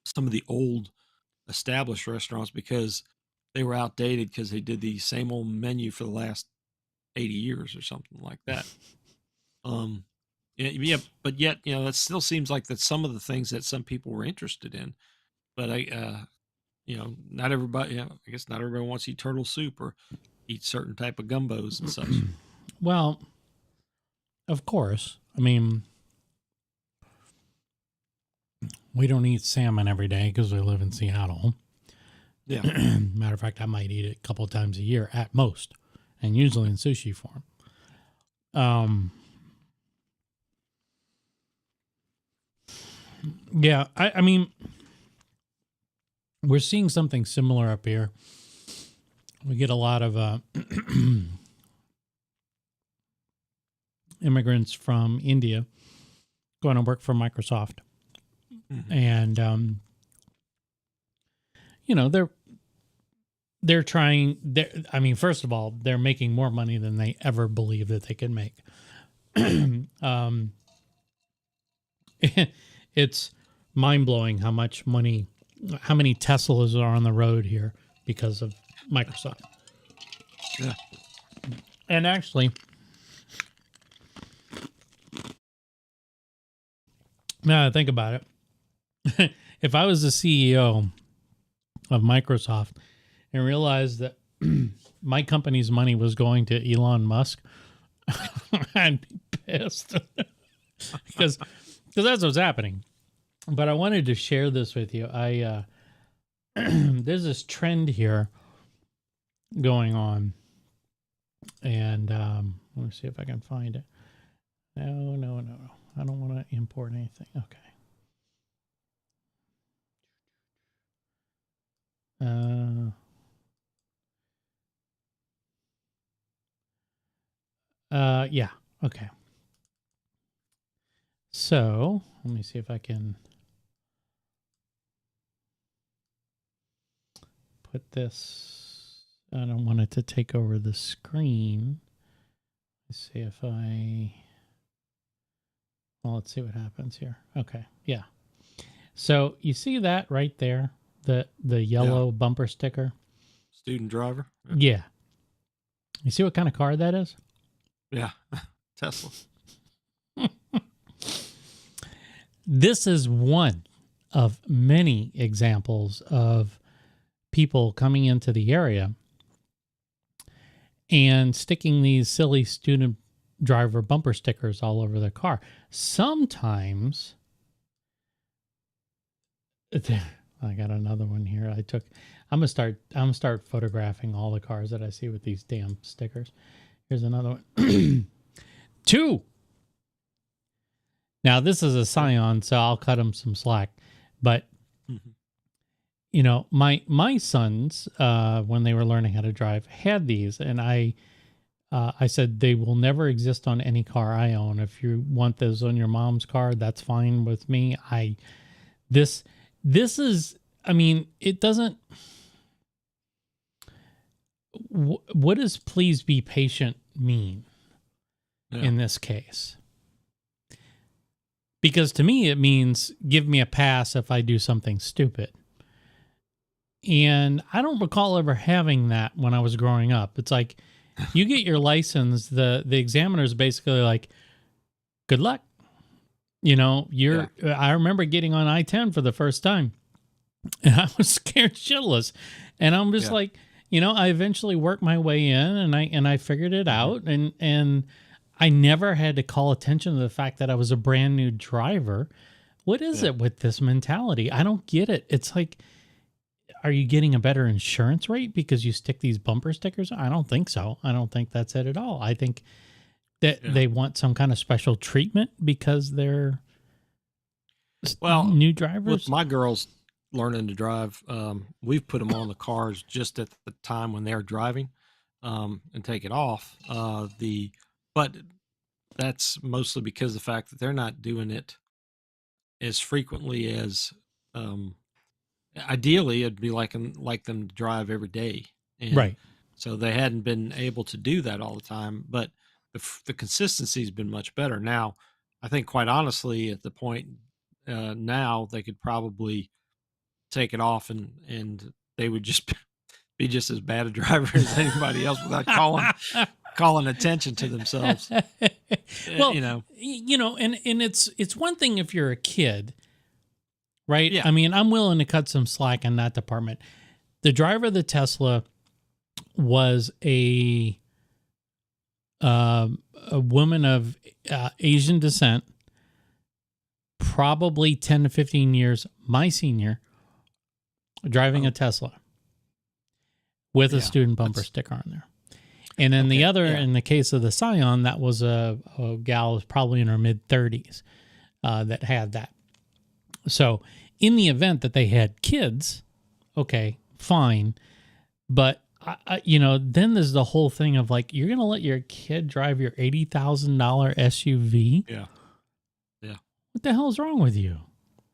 some of the old established restaurants because they were outdated, because they did the same old menu for the last 80 years or something like that. Yeah, but yet, that still seems like that some of the things that some people were interested in, but not everybody, I guess not everybody wants to eat turtle soup or eat certain type of gumbos and such. Well, of course. I mean, we don't eat salmon every day because we live in Seattle. Yeah. Matter of fact, I might eat it a couple of times a year at most, and usually in sushi form. Yeah, I mean, we're seeing something similar up here. We get a lot of immigrants from India going to work for Microsoft. And, they're trying, I mean, first of all, they're making more money than they ever believed that they could make. It's mind-blowing how much money, how many Teslas are on the road here because of Microsoft. Yeah. And actually, now I think about it, if I was the CEO of Microsoft and realized that my company's money was going to Elon Musk, I'd be pissed. because that's what's happening. But I wanted to share this with you. There's this trend here going on, and let me see if I can find it. No. I don't want to import anything. Okay. Yeah. Okay. So let me see if I can. put this. I don't want it to take over the screen. Let's see if I. Well, let's see what happens here. Okay, yeah. So you see that right there, the yellow bumper sticker. Student driver. Yeah. You see what kind of car that is? Yeah, Tesla. This is one of many examples of people coming into the area and sticking these silly student driver bumper stickers all over their car. Sometimes, I got another one here. I'm gonna start photographing all the cars that I see with these damn stickers. Here's another one. 2. Now this is a Scion, so I'll cut him some slack. But you know, my sons, when they were learning how to drive, had these, and I said they will never exist on any car I own. If you want those on your mom's car, that's fine with me. This is, I mean, it doesn't. What does "please be patient" mean in this case? Because to me, it means give me a pass if I do something stupid. And I don't recall ever having that when I was growing up. It's like, you get your license, the examiner's basically like, good luck. You know, I remember getting on I-10 for the first time, and I was scared shitless. And I'm just like, you know, I eventually worked my way in, and I figured it out, and I never had to call attention to the fact that I was a brand new driver. What is it with this mentality? I don't get it. It's like, are you getting a better insurance rate because you stick these bumper stickers? I don't think so. I don't think that's it at all. I think that they want some kind of special treatment because they're new drivers. With my girls learning to drive, we've put them on the cars just at the time when they're driving, and take it off. But that's mostly because of the fact that they're not doing it as frequently as, ideally it'd be like them to drive every day. And right. So they hadn't been able to do that all the time, but the consistency's been much better. Now, I think quite honestly, at the point, now they could probably take it off and they would just be just as bad a driver as anybody else without calling attention to themselves. Well, you know, and it's one thing if you're a kid, right? Yeah. I mean, I'm willing to cut some slack in that department. The driver of the Tesla was a woman of Asian descent, probably 10 to 15 years my senior, driving a Tesla with a student bumper sticker on there. And then the other, in the case of the Scion, that was a gal was probably in her mid-30s that had that. So in the event that they had kids, okay, fine. But, you know, then there's the whole thing of like, you're going to let your kid drive your $80,000 SUV? Yeah. Yeah. What the hell is wrong with you?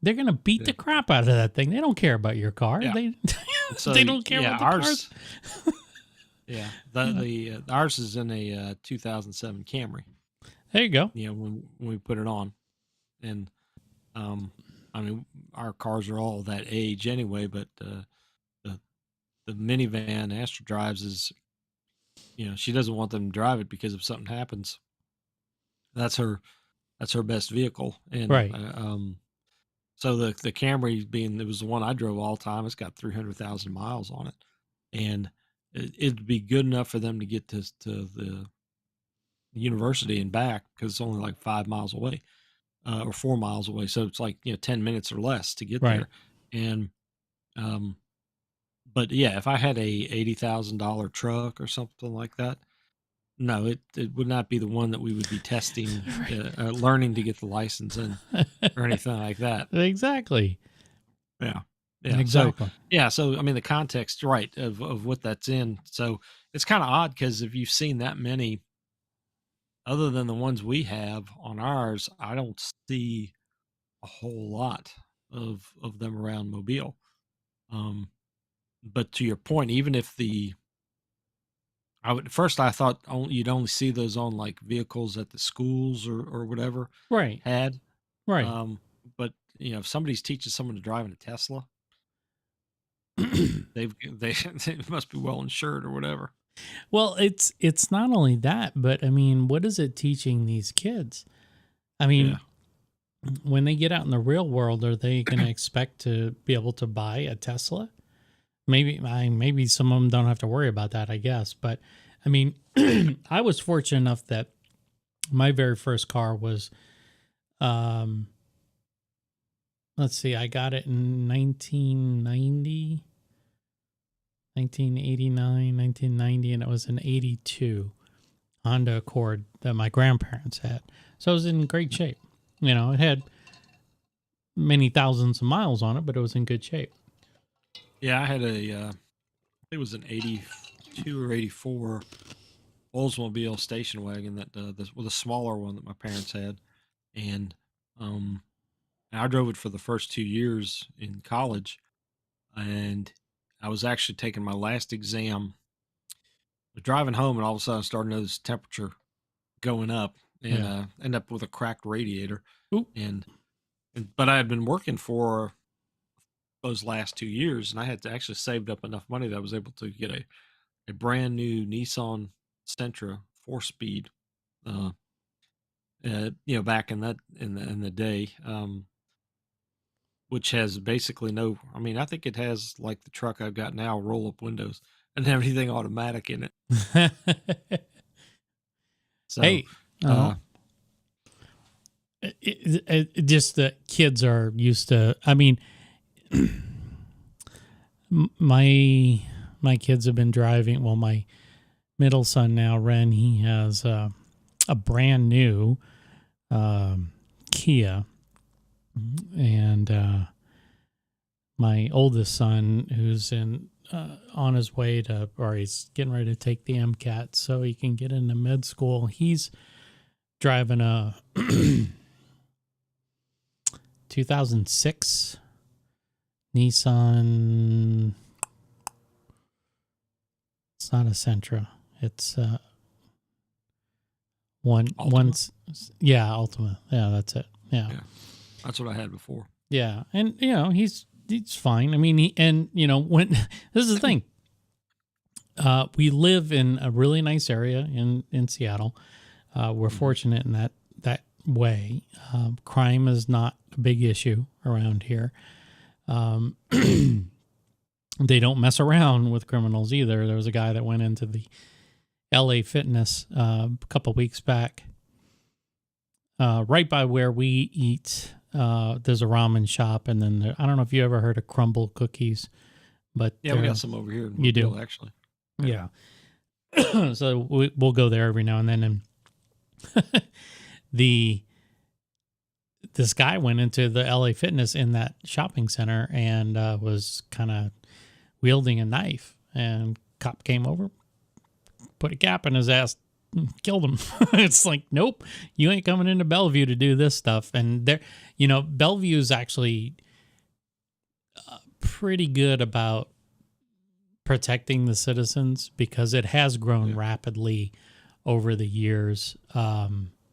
They're going to beat the crap out of that thing. They don't care about your car. Yeah. They don't care about the cars. Yeah. The ours is in a 2007 Camry. There you go. You know, when we put it on. And, I mean, our cars are all that age anyway, but the minivan Astra drives is, you know, she doesn't want them to drive it because if something happens, that's her best vehicle. And right. So the Camry it was the one I drove all the time. It's got 300,000 miles on it, and it'd be good enough for them to get to the university and back because it's only like 5 miles away, or 4 miles away. So it's like, you know, 10 minutes or less to get there. And, but yeah, if I had a $80,000 truck or something like that, no, it would not be the one that we would be testing, learning to get the license in or anything like that. Exactly. Yeah. Yeah. Exactly. So I mean, the context, right, of what that's in. So it's kind of odd because if you've seen that many, other than the ones we have on ours, I don't see a whole lot of them around Mobile. but to your point, even if first I thought you'd only see those on like vehicles that the schools or whatever Right. had. Right. Um, but if somebody's teaching someone to drive in a Tesla, they they must be well insured or whatever. Well, it's not only that, but I mean, what is it teaching these kids? I mean, Yeah. when they get out in the real world, are they going to expect to be able to buy a Tesla? Maybe some of them don't have to worry about that, I guess. But I mean, I was fortunate enough that my very first car was, let's see, I got it in 1990, 1989, 1990, and it was an 82 Honda Accord that my grandparents had. So it was in great shape. It had many thousands of miles on it, but it was in good shape. Yeah, I had it was an 82 or 84 Oldsmobile station wagon that with a smaller one that my parents had, and I drove it for the first 2 years in college, and I was actually taking my last exam, driving home, and all of a sudden I started to notice temperature going up, and Yeah. end up with a cracked radiator, Oop. but I had been working for those last 2 years, and I had to actually saved up enough money that I was able to get a brand new Nissan Sentra 4-speed, back in the day, which has basically no. I mean, I think it has like the truck I've got now, roll up windows, and have anything automatic in it. So, Hey, just the kids are used to. I mean, my kids have been driving. Well, my middle son now, Ren, he has a brand new Kia, and my oldest son, who's on his way to, or he's getting ready to take the MCAT so he can get into med school. He's driving a 2006 Nissan. It's not a Sentra. It's Altima? Yeah, Ultima. Yeah, that's it. Yeah. That's what I had before. Yeah, and he's fine. I mean, when this is the thing, we live in a really nice area in Seattle. We're fortunate in that way. Crime is not a big issue around here. They don't mess around with criminals either. There was a guy that went into the LA Fitness a couple weeks back, right by where we eat. There's a ramen shop, and then I don't know if you ever heard of Crumble Cookies, but yeah, we got some over here. You do, actually. Yeah. So we'll go there every now and then, and this guy went into the LA Fitness in that shopping center and was kind of wielding a knife, and cop came over, put a cap in his ass, killed him. It's like, nope, you ain't coming into Bellevue to do this stuff. And there, Bellevue is actually pretty good about protecting the citizens because it has grown rapidly over the years.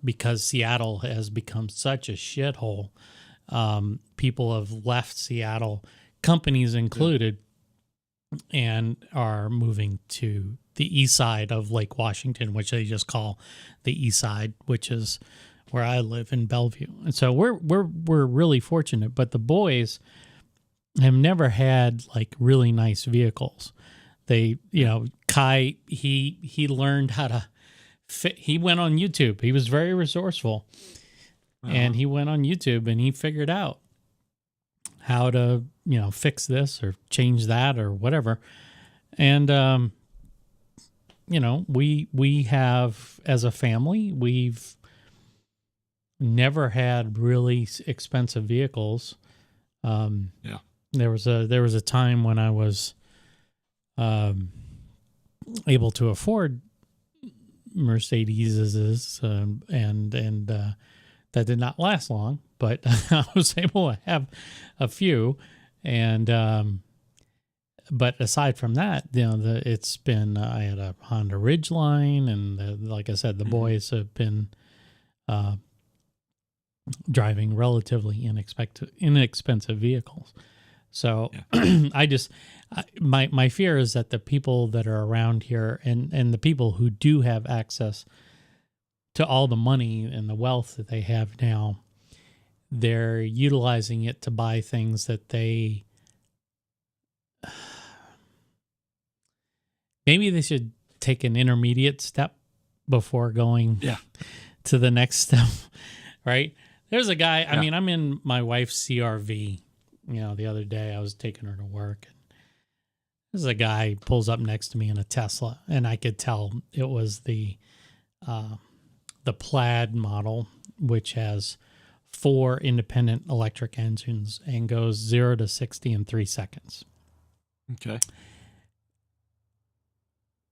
Because Seattle has become such a shithole. People have left Seattle, companies included, and are moving to the east side of Lake Washington, which they just call the east side, which is where I live in Bellevue. And so we're really fortunate, but the boys have never had like really nice vehicles. They, Kai, he learned how to fit. He went on YouTube. He was very resourceful, and he went on YouTube and he figured out how to, fix this or change that or whatever. And, we have, as a family, we've never had really expensive vehicles. There was a time when I was, able to afford Mercedes, and that did not last long, but I was able to have a few, and but aside from that, it's been I had a Honda Ridgeline, and like I said, the boys have been driving relatively inexpensive vehicles. So my fear is that the people that are around here and the people who do have access to all the money and the wealth that they have now, they're utilizing it to buy things that maybe they should take an intermediate step before going to the next step, right? There's a guy, I mean, I'm in my wife's CRV. The other day I was taking her to work. And there's a guy pulls up next to me in a Tesla, and I could tell it was the Plaid model, which has 4 independent electric engines and goes 0 to 60 in 3 seconds. Okay.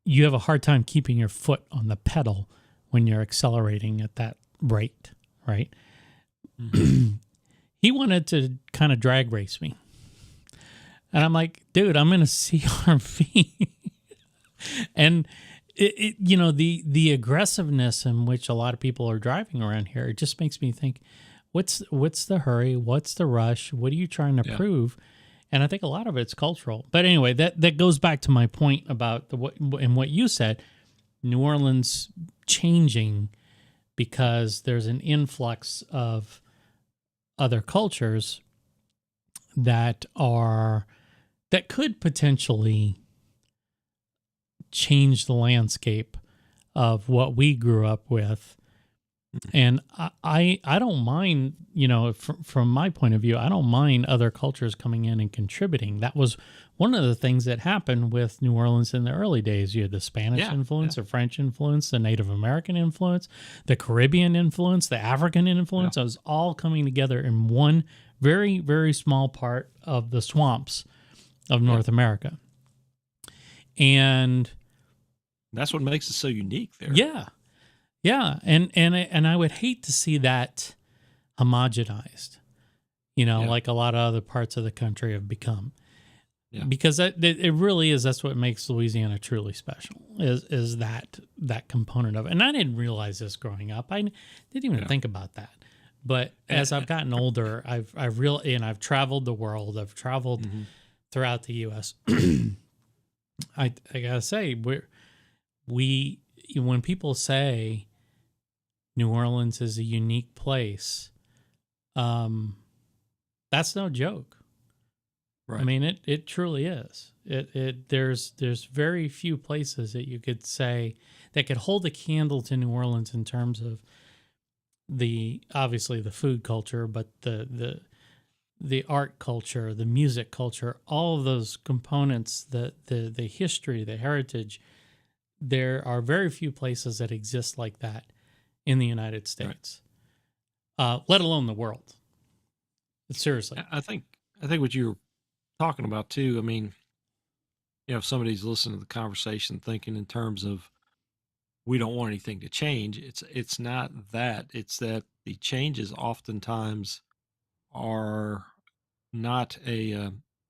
You have a hard time keeping your foot on the pedal when you're accelerating at that rate, right? He wanted to kind of drag race me. And I'm like, dude, I'm in a CRV. And the aggressiveness in which a lot of people are driving around here, it just makes me think, what's the hurry? What's the rush? What are you trying to prove? And I think a lot of it's cultural. But anyway, that goes back to my point about what you said, New Orleans changing because there's an influx of other cultures that could potentially change the landscape of what we grew up with. And I don't mind, from my point of view, I don't mind other cultures coming in and contributing. That was one of the things that happened with New Orleans in the early days. You had the Spanish influence, the French influence, the Native American influence, the Caribbean influence, the African influence. It was all coming together in one very, very small part of the swamps of North America. And that's what makes it so unique there. Yeah. Yeah, and I would hate to see that homogenized, like a lot of other parts of the country have become. Yeah. Because it really is, that's what makes Louisiana truly special, is that component of it. And I didn't realize this growing up. I didn't even think about that. But as I've gotten older, I've traveled the world. I've traveled throughout the U.S. I gotta say, when people say New Orleans is a unique place, that's no joke. Right. I mean, it truly is. There's very few places that you could say that could hold a candle to New Orleans in terms of obviously the food culture, but the art culture, the music culture, all of those components, the history, the heritage. There are very few places that exist like that in the United States, let alone the world. Seriously. I think what you're talking about too, I mean, if somebody's listening to the conversation thinking in terms of we don't want anything to change, it's not that. It's that the changes oftentimes are not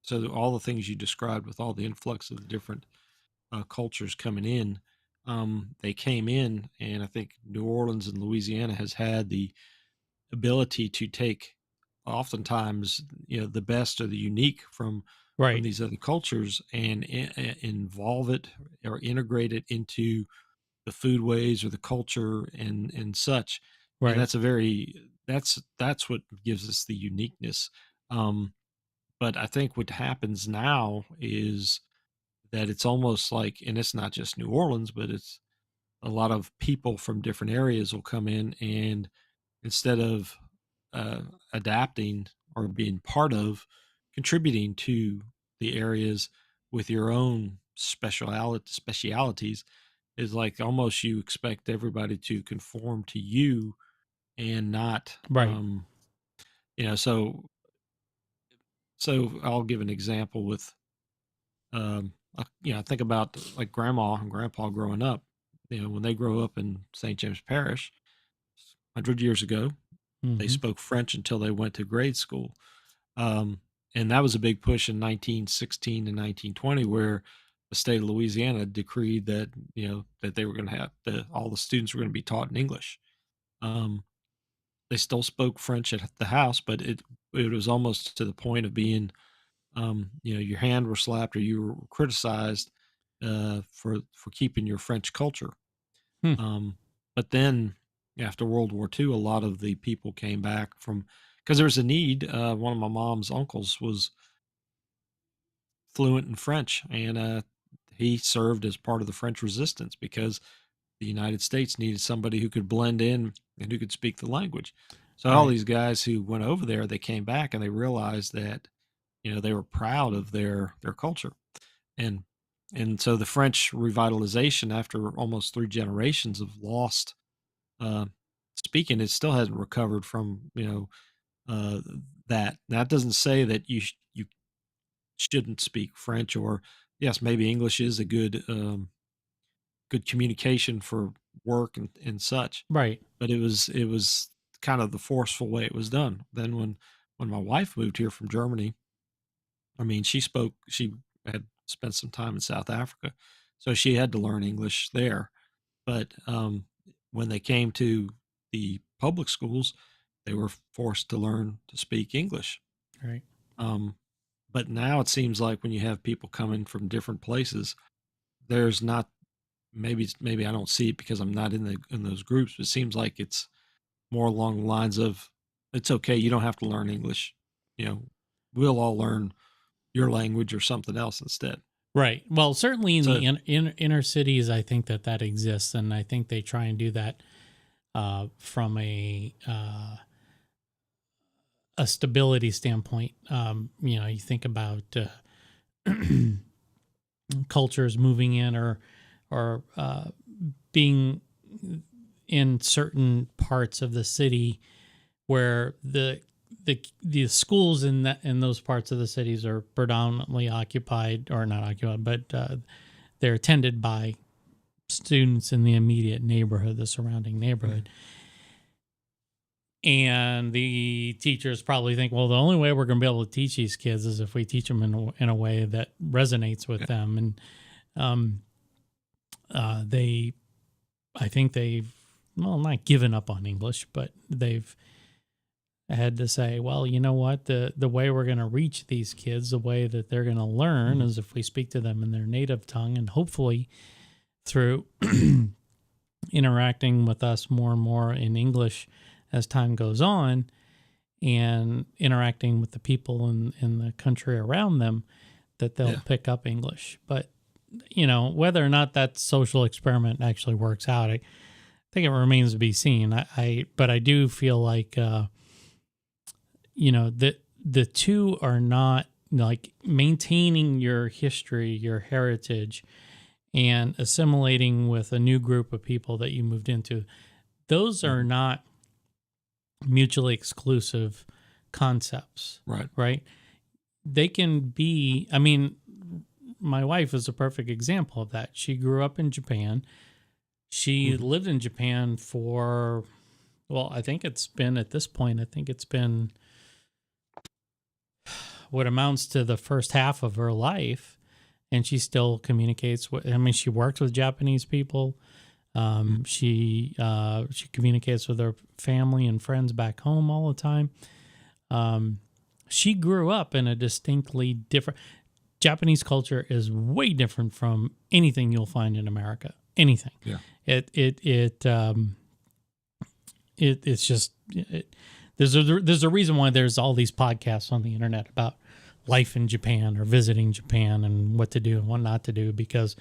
so all the things you described with all the influx of the different cultures coming in, they came in, and I think New Orleans and Louisiana has had the ability to take oftentimes the best or the unique from these other cultures and involve it or integrate it into the foodways or the culture and such. Right. And that's what gives us the uniqueness. But I think what happens now is that it's almost like, and it's not just New Orleans, but it's a lot of people from different areas will come in, and instead of adapting or being part of contributing to the areas with your own specialities, is like almost you expect everybody to conform to you and not so I'll give an example with I think about like grandma and grandpa growing up. When they grow up in St. James Parish 100 years ago, they spoke French until they went to grade school. and that was a big push in 1916 and 1920, where the state of Louisiana decreed that that they were going to have all the students were going to be taught in English. Um, they still spoke French at the house, but it was almost to the point of being your hand were slapped or you were criticized for keeping your French culture. Hmm. But then after World War II, a lot of the people came back from because there was a need. One of my mom's uncles was fluent in French, and he served as part of the French resistance because the United States needed somebody who could blend in and who could speak the language. So all Right. these guys who went over there, they came back and they realized that they were proud of their culture, and so the French revitalization after almost 3 generations of lost uh, speaking, it still hasn't recovered from uh, that. That doesn't say that you shouldn't speak French, or yes, maybe English is a good communication for work and such. Right. But it was kind of the forceful way it was done. Then when my wife moved here from Germany, I mean, she had spent some time in South Africa, so she had to learn English there. But when they came to the public schools, they were forced to learn to speak English. Right. Um, but now it seems like when you have people coming from different places, there's not maybe I don't see it because I'm not in those groups. But it seems like it's more along the lines of it's okay, you don't have to learn English. You know, we'll all learn your language or something else instead. Right. Well, certainly in So the inner cities, I think that exists, and I think they try and do that from a stability standpoint. You think about cultures moving in or being in certain parts of the city where the schools in those parts of the cities are predominantly occupied or not occupied, but they're attended by students in the immediate neighborhood, the surrounding neighborhood. And the teachers probably think, well, the only way we're going to be able to teach these kids is if we teach them in a way that resonates with them. And I think they've, well, not given up on English, but they've had to say, well, you know what, the way we're going to reach these kids, the way that they're going to learn is if we speak to them in their native tongue, and hopefully through interacting with us more and more in English as time goes on, and interacting with the people in the country around them, that they'll pick up English. But, whether or not that social experiment actually works out, I think it remains to be seen. But I do feel like, the two are not, like, maintaining your history, your heritage, and assimilating with a new group of people that you moved into. Those are not mutually exclusive concepts. Right. They can be, I mean, my wife is a perfect example of that. She grew up in Japan. She lived in Japan for, well, I think it's been, at this point, I think it's been what amounts to the first half of her life. And she still communicates with, I mean, she works with Japanese people. She communicates with her family and friends back home all the time. She grew up in a distinctly different, Japanese culture is way different from anything you'll find in America. Anything. Yeah. It's just, there's a reason why there's all these podcasts on the internet about life in Japan or visiting Japan and what to do and what not to do, because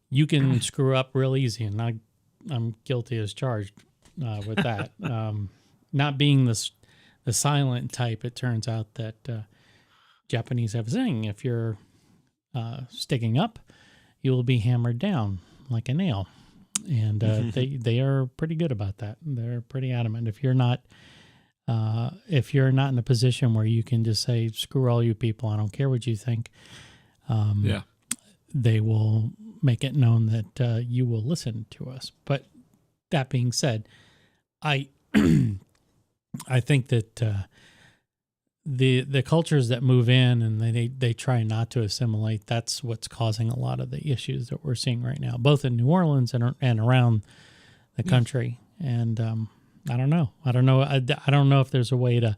you can screw up real easy, and I'm guilty as charged with that. Not being the silent type, it turns out that Japanese have a saying: if you're sticking up, you will be hammered down like a nail. And they are pretty good about that. They're pretty adamant. If you're not in a position where you can just say, "Screw all you people, I don't care what you think," they will make it known that you will listen to us. But that being said, I I think that the cultures that move in and they try not to assimilate. That's what's causing a lot of the issues that we're seeing right now, both in New Orleans and around the country. And I don't know. I don't know if there's a way to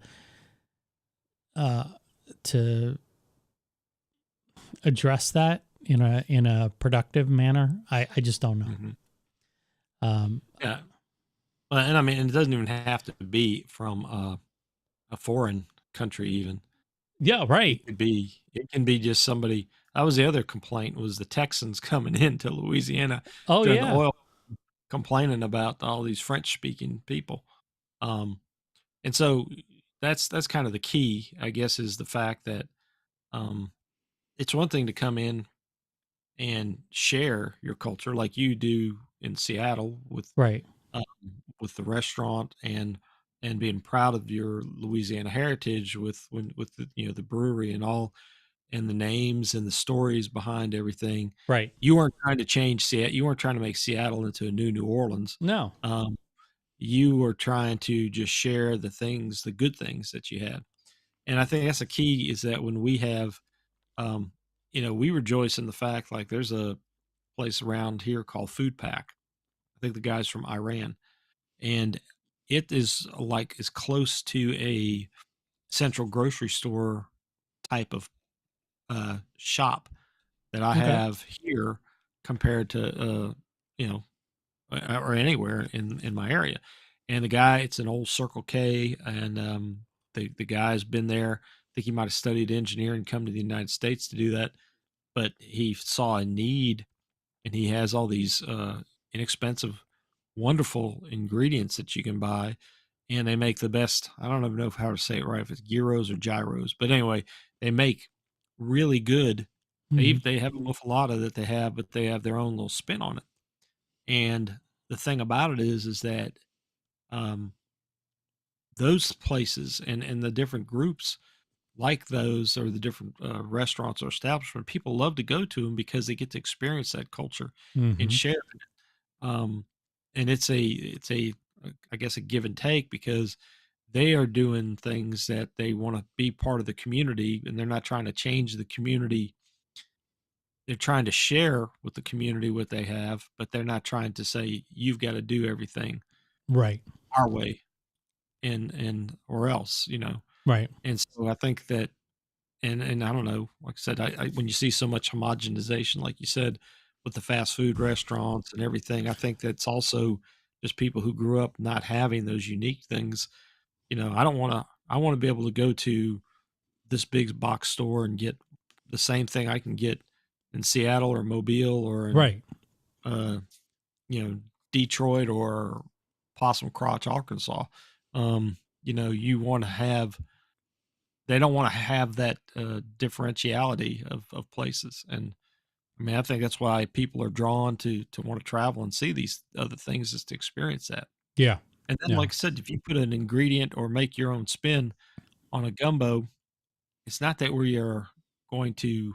address that in a productive manner. I just don't know. Mm-hmm. Yeah. Well, and I mean, it doesn't even have to be from a foreign country even. Yeah, right. It can be just somebody. That was the other complaint, was the Texans coming into Louisiana Oh, during the yeah. oil, complaining about all these French speaking people. And so that's kind of the key, I guess, is the fact that it's one thing to come in and share your culture like you do in Seattle Right. um, with the restaurant and being proud of your Louisiana heritage with the, the brewery and all, and the names and the stories behind everything. Right. You weren't trying to change Seattle. You weren't trying to make Seattle into a New Orleans. No. You were trying to just share the good things that you had. And I think that's a key, is that when we have, we rejoice in the fact, like, there's a place around here called Food Pack. I think the guy's from Iran, and it is like as close to a central grocery store type of shop that I Okay. have here compared to or anywhere in my area. And the guy, it's an old Circle K, and the guy's been there. I think he might have studied engineering, come to the United States to do that, but he saw a need, and he has all these inexpensive, wonderful ingredients that you can buy, and they make the best. I don't even know how to say it right, if it's gyros or gyros, but anyway, they make really good. Mm-hmm. They have a muffalata that they have, but they have their own little spin on it. And the thing about it is that um, those places and the different groups like those, or the different restaurants or establishment, people love to go to them because they get to experience that culture and Mm-hmm. share it. Um, and it's a I guess a give and take, because they are doing things that they want to be part of the community, and they're not trying to change the community. They're trying to share with the community what they have, but they're not trying to say you've got to do everything Right. our way, and or else, Right. And so I think that, and I don't know, like I said, I when you see so much homogenization, like you said, with the fast food restaurants and everything, I think that's also just people who grew up not having those unique things. I want to be able to go to this big box store and get the same thing I can get in Seattle or Mobile or in Right. uh, you know, Detroit or Possum Crotch, Arkansas. You want to have, they don't want to have that differentiality of places. And I mean, I think that's why people are drawn to want to travel and see these other things, is to experience that. Yeah. And then, Yeah. like I said, if you put an ingredient or make your own spin on a gumbo, it's not that we are going to,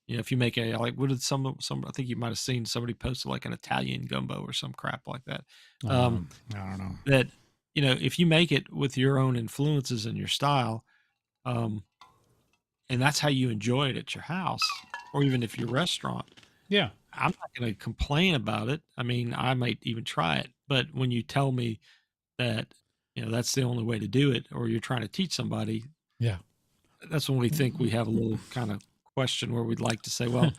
if you make a, like, what did I think you might have seen somebody posted like an Italian gumbo or some crap like that. I don't know. That, if you make it with your own influences and your style, um, and that's how you enjoy it at your house, or even if your restaurant, Yeah. I'm not going to complain about it. I mean, I might even try it, but when you tell me that, that's the only way to do it, or you're trying to teach somebody, Yeah. that's when we think we have a little kind of question where we'd like to say, well,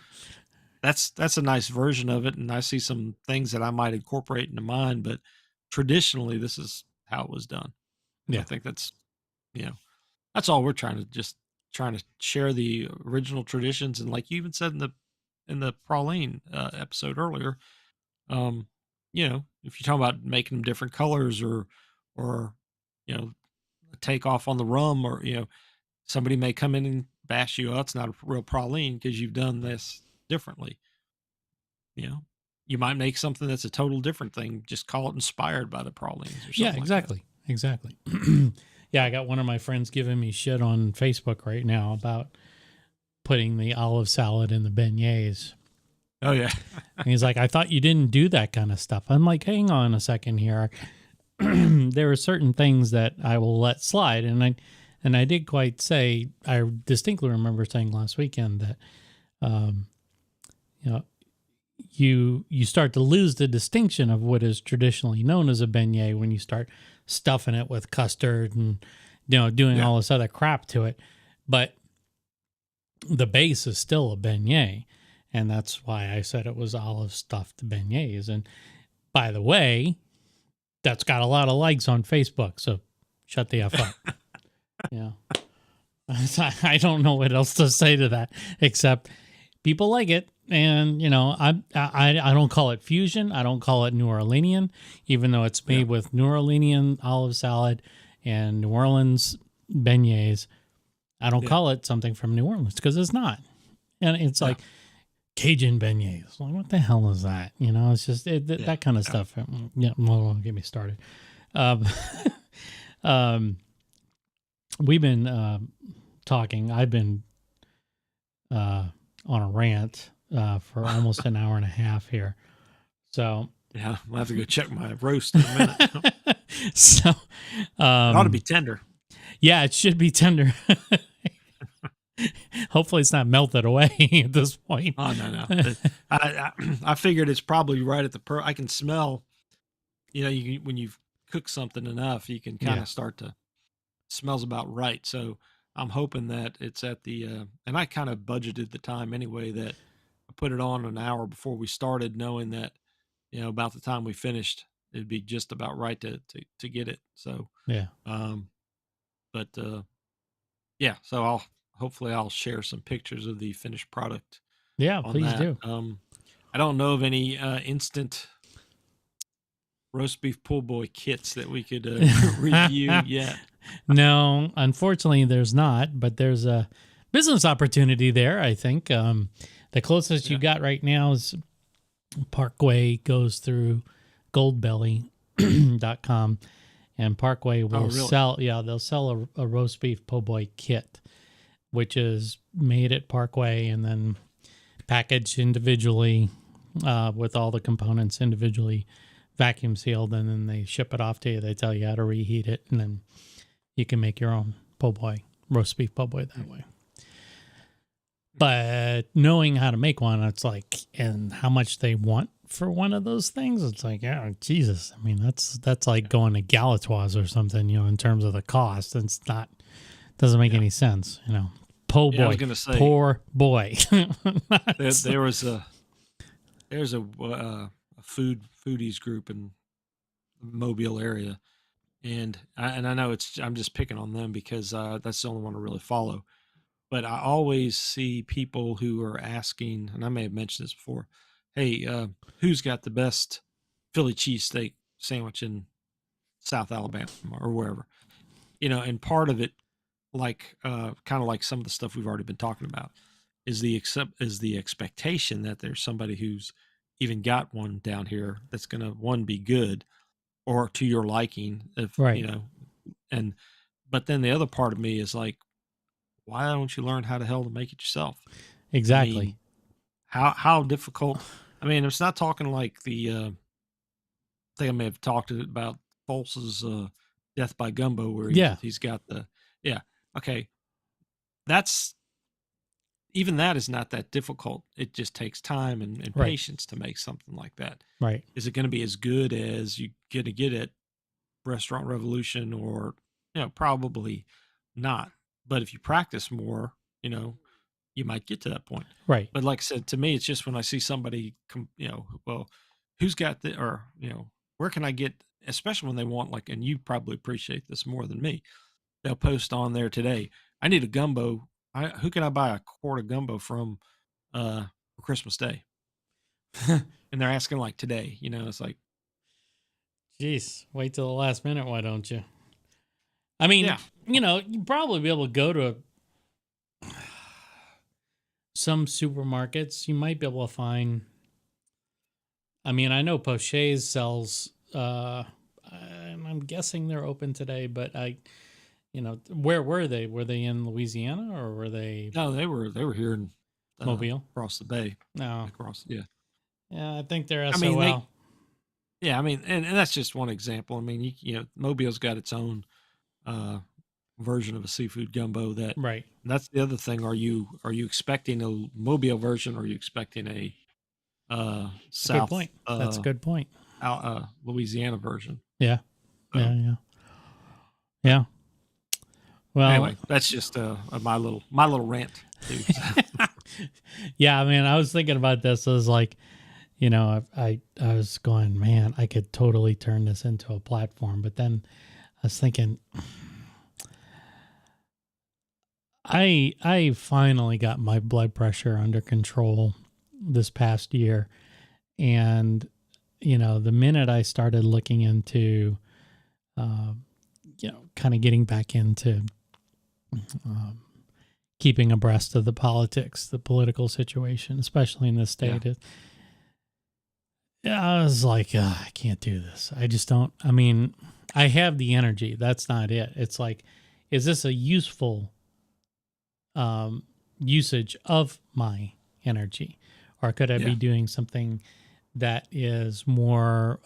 that's a nice version of it, and I see some things that I might incorporate into mine, but traditionally this is how it was done. And I Yeah. think that's all we're trying to share the original traditions. And like you even said in the Praline episode earlier, if you're talking about making them different colors, or take off on the rum, or somebody may come in and bash you, oh, it's not a real praline because you've done this differently. You might make something that's a total different thing, just call it inspired by the pralines or Yeah. something like that. Exactly. Exactly. Yeah. I got one of my friends giving me shit on Facebook right now about putting the olive salad in the beignets. Oh yeah. And he's like, I thought you didn't do that kind of stuff. I'm like, hang on a second here. There are certain things that I will let slide. And And I did quite say, I distinctly remember saying last weekend that, you know, you start to lose the distinction of what is traditionally known as a beignet when you start stuffing it with custard and, doing all this other crap to it. But the base is still a beignet. And that's why I said it was olive stuffed beignets. And by the way, that's got a lot of likes on Facebook. So shut the F up. Yeah. I don't know what else to say to that except people like it. And, I don't call it fusion. I don't call it New Orleanian, even though it's made with New Orleanian olive salad and New Orleans beignets. I don't call it something from New Orleans because it's not. And it's like Cajun beignets. Like, what the hell is that? It's just that kind of stuff. Yeah, well, don't get me started. We've been talking. I've been on a rant for almost an hour and a half here. So yeah, I'll have to go check my roast in a minute. So it ought to be tender. Yeah, it should be tender. Hopefully it's not melted away at this point. Oh, no. I figured it's probably right at the I can smell, when you've cooked something enough, you can kind of start to, smells about right. So I'm hoping that it's at the, and I kind of budgeted the time anyway, that I put it on an hour before we started, knowing that, about the time we finished, it'd be just about right to get it. So, so hopefully I'll share some pictures of the finished product. Yeah, please do. I don't know of any instant roast beef po' boy kits that we could review yet. No, unfortunately there's not, but there's a business opportunity there, I think. The closest you got right now is Parkway goes through goldbelly.com, and Parkway will they'll sell a roast beef po' boy kit, which is made at Parkway and then packaged individually with all the components individually vacuum sealed, and then they ship it off to you. They tell you how to reheat it, and then you can make your own po' boy, roast beef po' boy that way. But knowing how to make one, it's like, and how much they want for one of those things, it's like, oh, Jesus. I mean, that's like going to Galatoire's or something, in terms of the cost. It's not, doesn't make any sense, Po' boy, I was gonna say, poor boy. there's a foodies group in the Mobile area, and I know I'm just picking on them because that's the only one I really follow. But I always see people who are asking, and I may have mentioned this before, hey, who's got the best Philly cheesesteak sandwich in South Alabama or wherever? And part of it, like kind of like some of the stuff we've already been talking about, is the expectation that there's somebody who's even got one down here that's going to, one, be good or to your liking, if but then the other part of me is like, why don't you learn how the hell to make it yourself? Exactly. I mean, how difficult? I mean, it's not talking like the I think I may have talked about Folse's Death by Gumbo, where he's got the okay. That's even that is not that difficult. It just takes time and patience to make something like that. Right. Is it going to be as good as you get to get at Restaurant Revolution, or probably not? But if you practice more, you might get to that point. Right. But like I said, to me, it's just when I see somebody, well, who's got the, or, where can I get, especially when they want like, and you probably appreciate this more than me, they'll post on there today, I need a gumbo. Who can I buy a quart of gumbo from for Christmas Day? And they're asking like today, it's like, jeez, wait till the last minute. Why don't you? I mean, you'd probably be able to go to some supermarkets. You might be able to find, I mean, I know Poche's sells, I'm guessing they're open today, but where were they? Were they in Louisiana or were they? No, they were here in Mobile, across the bay. No, yeah, I think they're SOL. I mean, and that's just one example. I mean, Mobile's got its own version of a seafood gumbo. Right. That's the other thing. Are you expecting a Mobile version, or are you expecting a That's a good South point. That's a good point. Louisiana version? Yeah. So, Yeah. Yeah. Well, anyway, that's just my little rant. Too, so. yeah, man, I was thinking about this. I was like, I was going, man, I could totally turn this into a platform. But then I was thinking, I finally got my blood pressure under control this past year. And, the minute I started looking into, kind of getting back into keeping abreast of the politics, the political situation, especially in this state. Yeah. I was like, I can't do this. I just don't. I mean, I have the energy. That's not it. It's like, is this a useful usage of my energy? Or could I be doing something that is more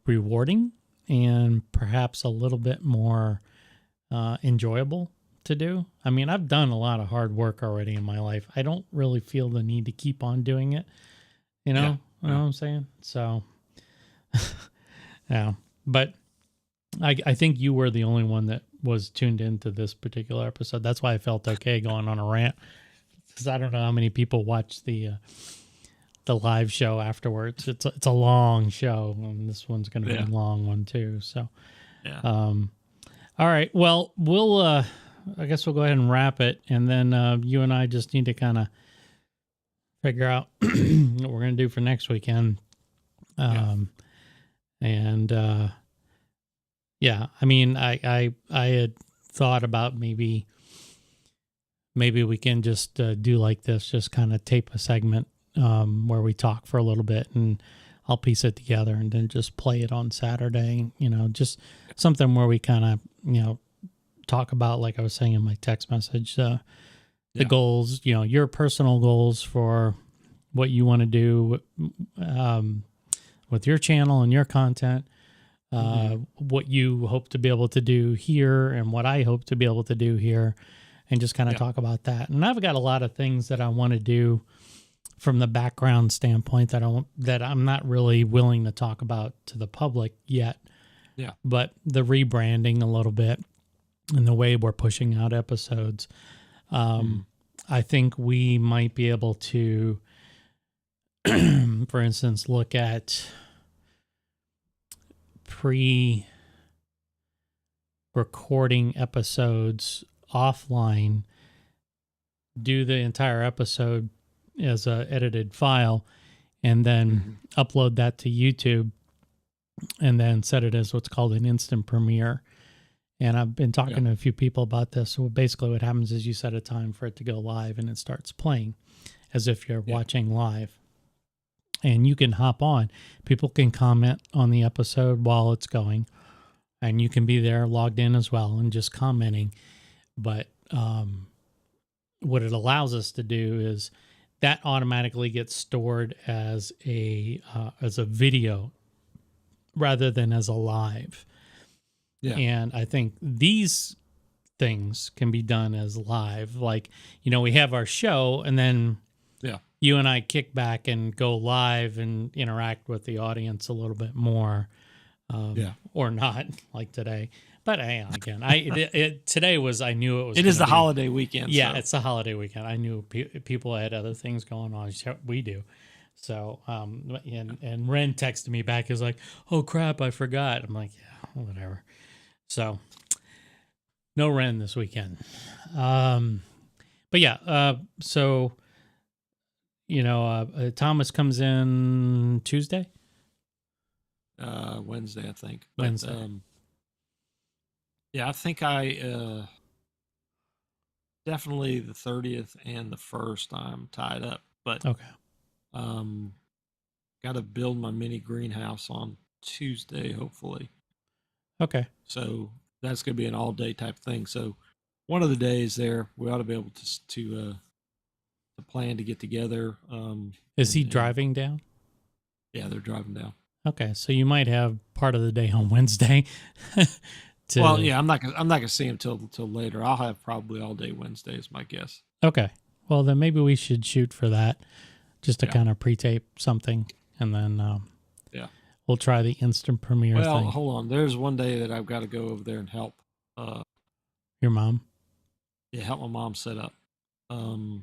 rewarding and perhaps a little bit more enjoyable to do? I mean, I've done a lot of hard work already in my life. I don't really feel the need to keep on doing it. You know what I'm saying? So, yeah. But I think you were the only one that was tuned into this particular episode. That's why I felt okay going on a rant, because I don't know how many people watch the live show afterwards. It's a long show, and this one's going to be a long one too. So, all right. Well, we'll I guess we'll go ahead and wrap it, and then you and I just need to kind of figure out what we're going to do for next weekend. And I mean, I had thought about maybe we can just do like this, just kind of tape a segment where we talk for a little bit, and I'll piece it together and then just play it on Saturday, just something where we kind of, talk about, like I was saying in my text message, the goals, your personal goals for what you want to do with your channel and your content, what you hope to be able to do here and what I hope to be able to do here, and just kind of talk about that. And I've got a lot of things that I want to do from the background standpoint that I'm not really willing to talk about to the public yet. Yeah. But the rebranding a little bit and the way we're pushing out episodes, I think we might be able to, for instance, look at pre-recording episodes offline, do the entire episode as a edited file, and then upload that to YouTube, and then set it as what's called an instant premiere. And I've been talking to a few people about this. So basically what happens is you set a time for it to go live, and it starts playing as if you're watching live. And you can hop on. People can comment on the episode while it's going, and you can be there logged in as well and just commenting. But what it allows us to do is that automatically gets stored as a video rather than as a live. Yeah. And I think these things can be done as live. Like, we have our show, and then you and I kick back and go live and interact with the audience a little bit more, or not, like today. But again, today was, I knew it was. It is the holiday weekend. Yeah, so. It's a holiday weekend. I knew people had other things going on. We do. So, and Ren texted me back. He's like, "Oh crap, I forgot." I'm like, "Yeah, whatever." So, no Ren this weekend. But yeah, so Thomas comes in Tuesday. Wednesday, I think. But, Wednesday. I think I definitely the 30th and the 1st I'm tied up. But got to build my mini greenhouse on Tuesday, hopefully. Okay. So that's going to be an all-day type thing. So one of the days there, we ought to be able to plan to get together. Is he driving down? Yeah, they're driving down. Okay, so you might have part of the day on Wednesday Well, yeah, I'm not gonna see him till later. I'll have probably all day Wednesday is my guess. Okay. Well, then maybe we should shoot for that, just to kind of pre-tape something, and then yeah, we'll try the instant premiere well, thing. hold on. There's one day that I've got to go over there and help. Your mom? Yeah, help my mom set up. So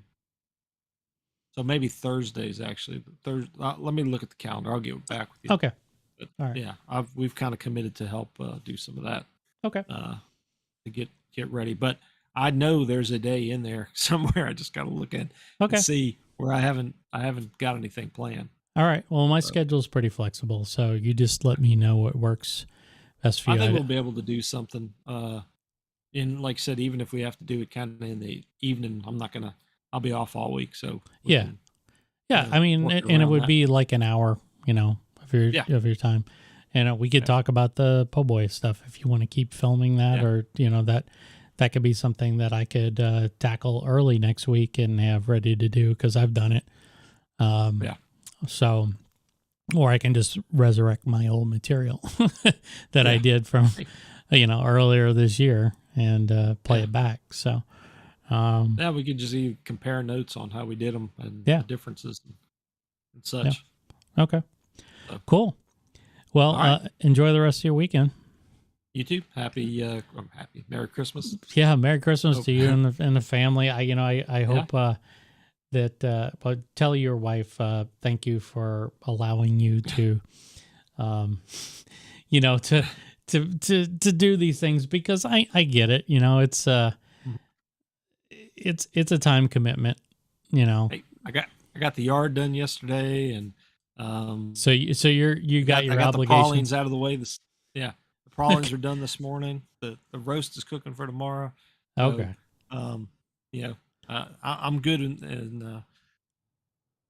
maybe Thursdays actually. Let me look at the calendar. I'll get back with you. Okay. But, all right. Yeah, we've kind of committed to help do some of that. Okay. To get ready, but I know there's a day in there somewhere. I just got to look at and see where I haven't got anything planned. All right. Well, my schedule's pretty flexible, so you just let me know what works best for you. I think we'll be able to do something. In like I said, even if we have to do it kind of in the evening, I'll be off all week, so yeah. I mean, and it would be like an hour, of your time, and we could talk about the po' boy stuff if you want to keep filming that, or that could be something that I could tackle early next week and have ready to do because I've done it. So, or I can just resurrect my old material that I did from, earlier this year and play it back. So, we could just compare notes on how we did them and the differences and such. Yeah. Okay. So, cool. Well, enjoy the rest of your weekend. You too. Happy Merry Christmas. Yeah, Merry Christmas to you and the family. I hope that but tell your wife thank you for allowing you to to do these things, because I get it. It's a time commitment, Hey, I got the yard done yesterday, and so you got your obligations. The pralines out of the way. The pralines are done this morning. The roast is cooking for tomorrow. Okay. So, I'm good, and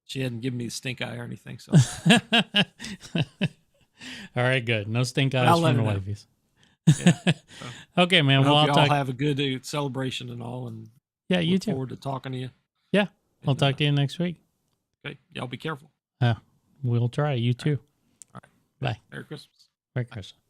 she hadn't given me the stink eye or anything. So, all right, good. No stink eyes from the wifeys. Yeah. So, okay, man. Well, I'll have a good celebration and all, and you look too. forward to talking to you. Yeah, I'll talk to you next week. Okay, y'all be careful. We'll try. You too. All right. Bye. Merry Christmas. Merry Christmas.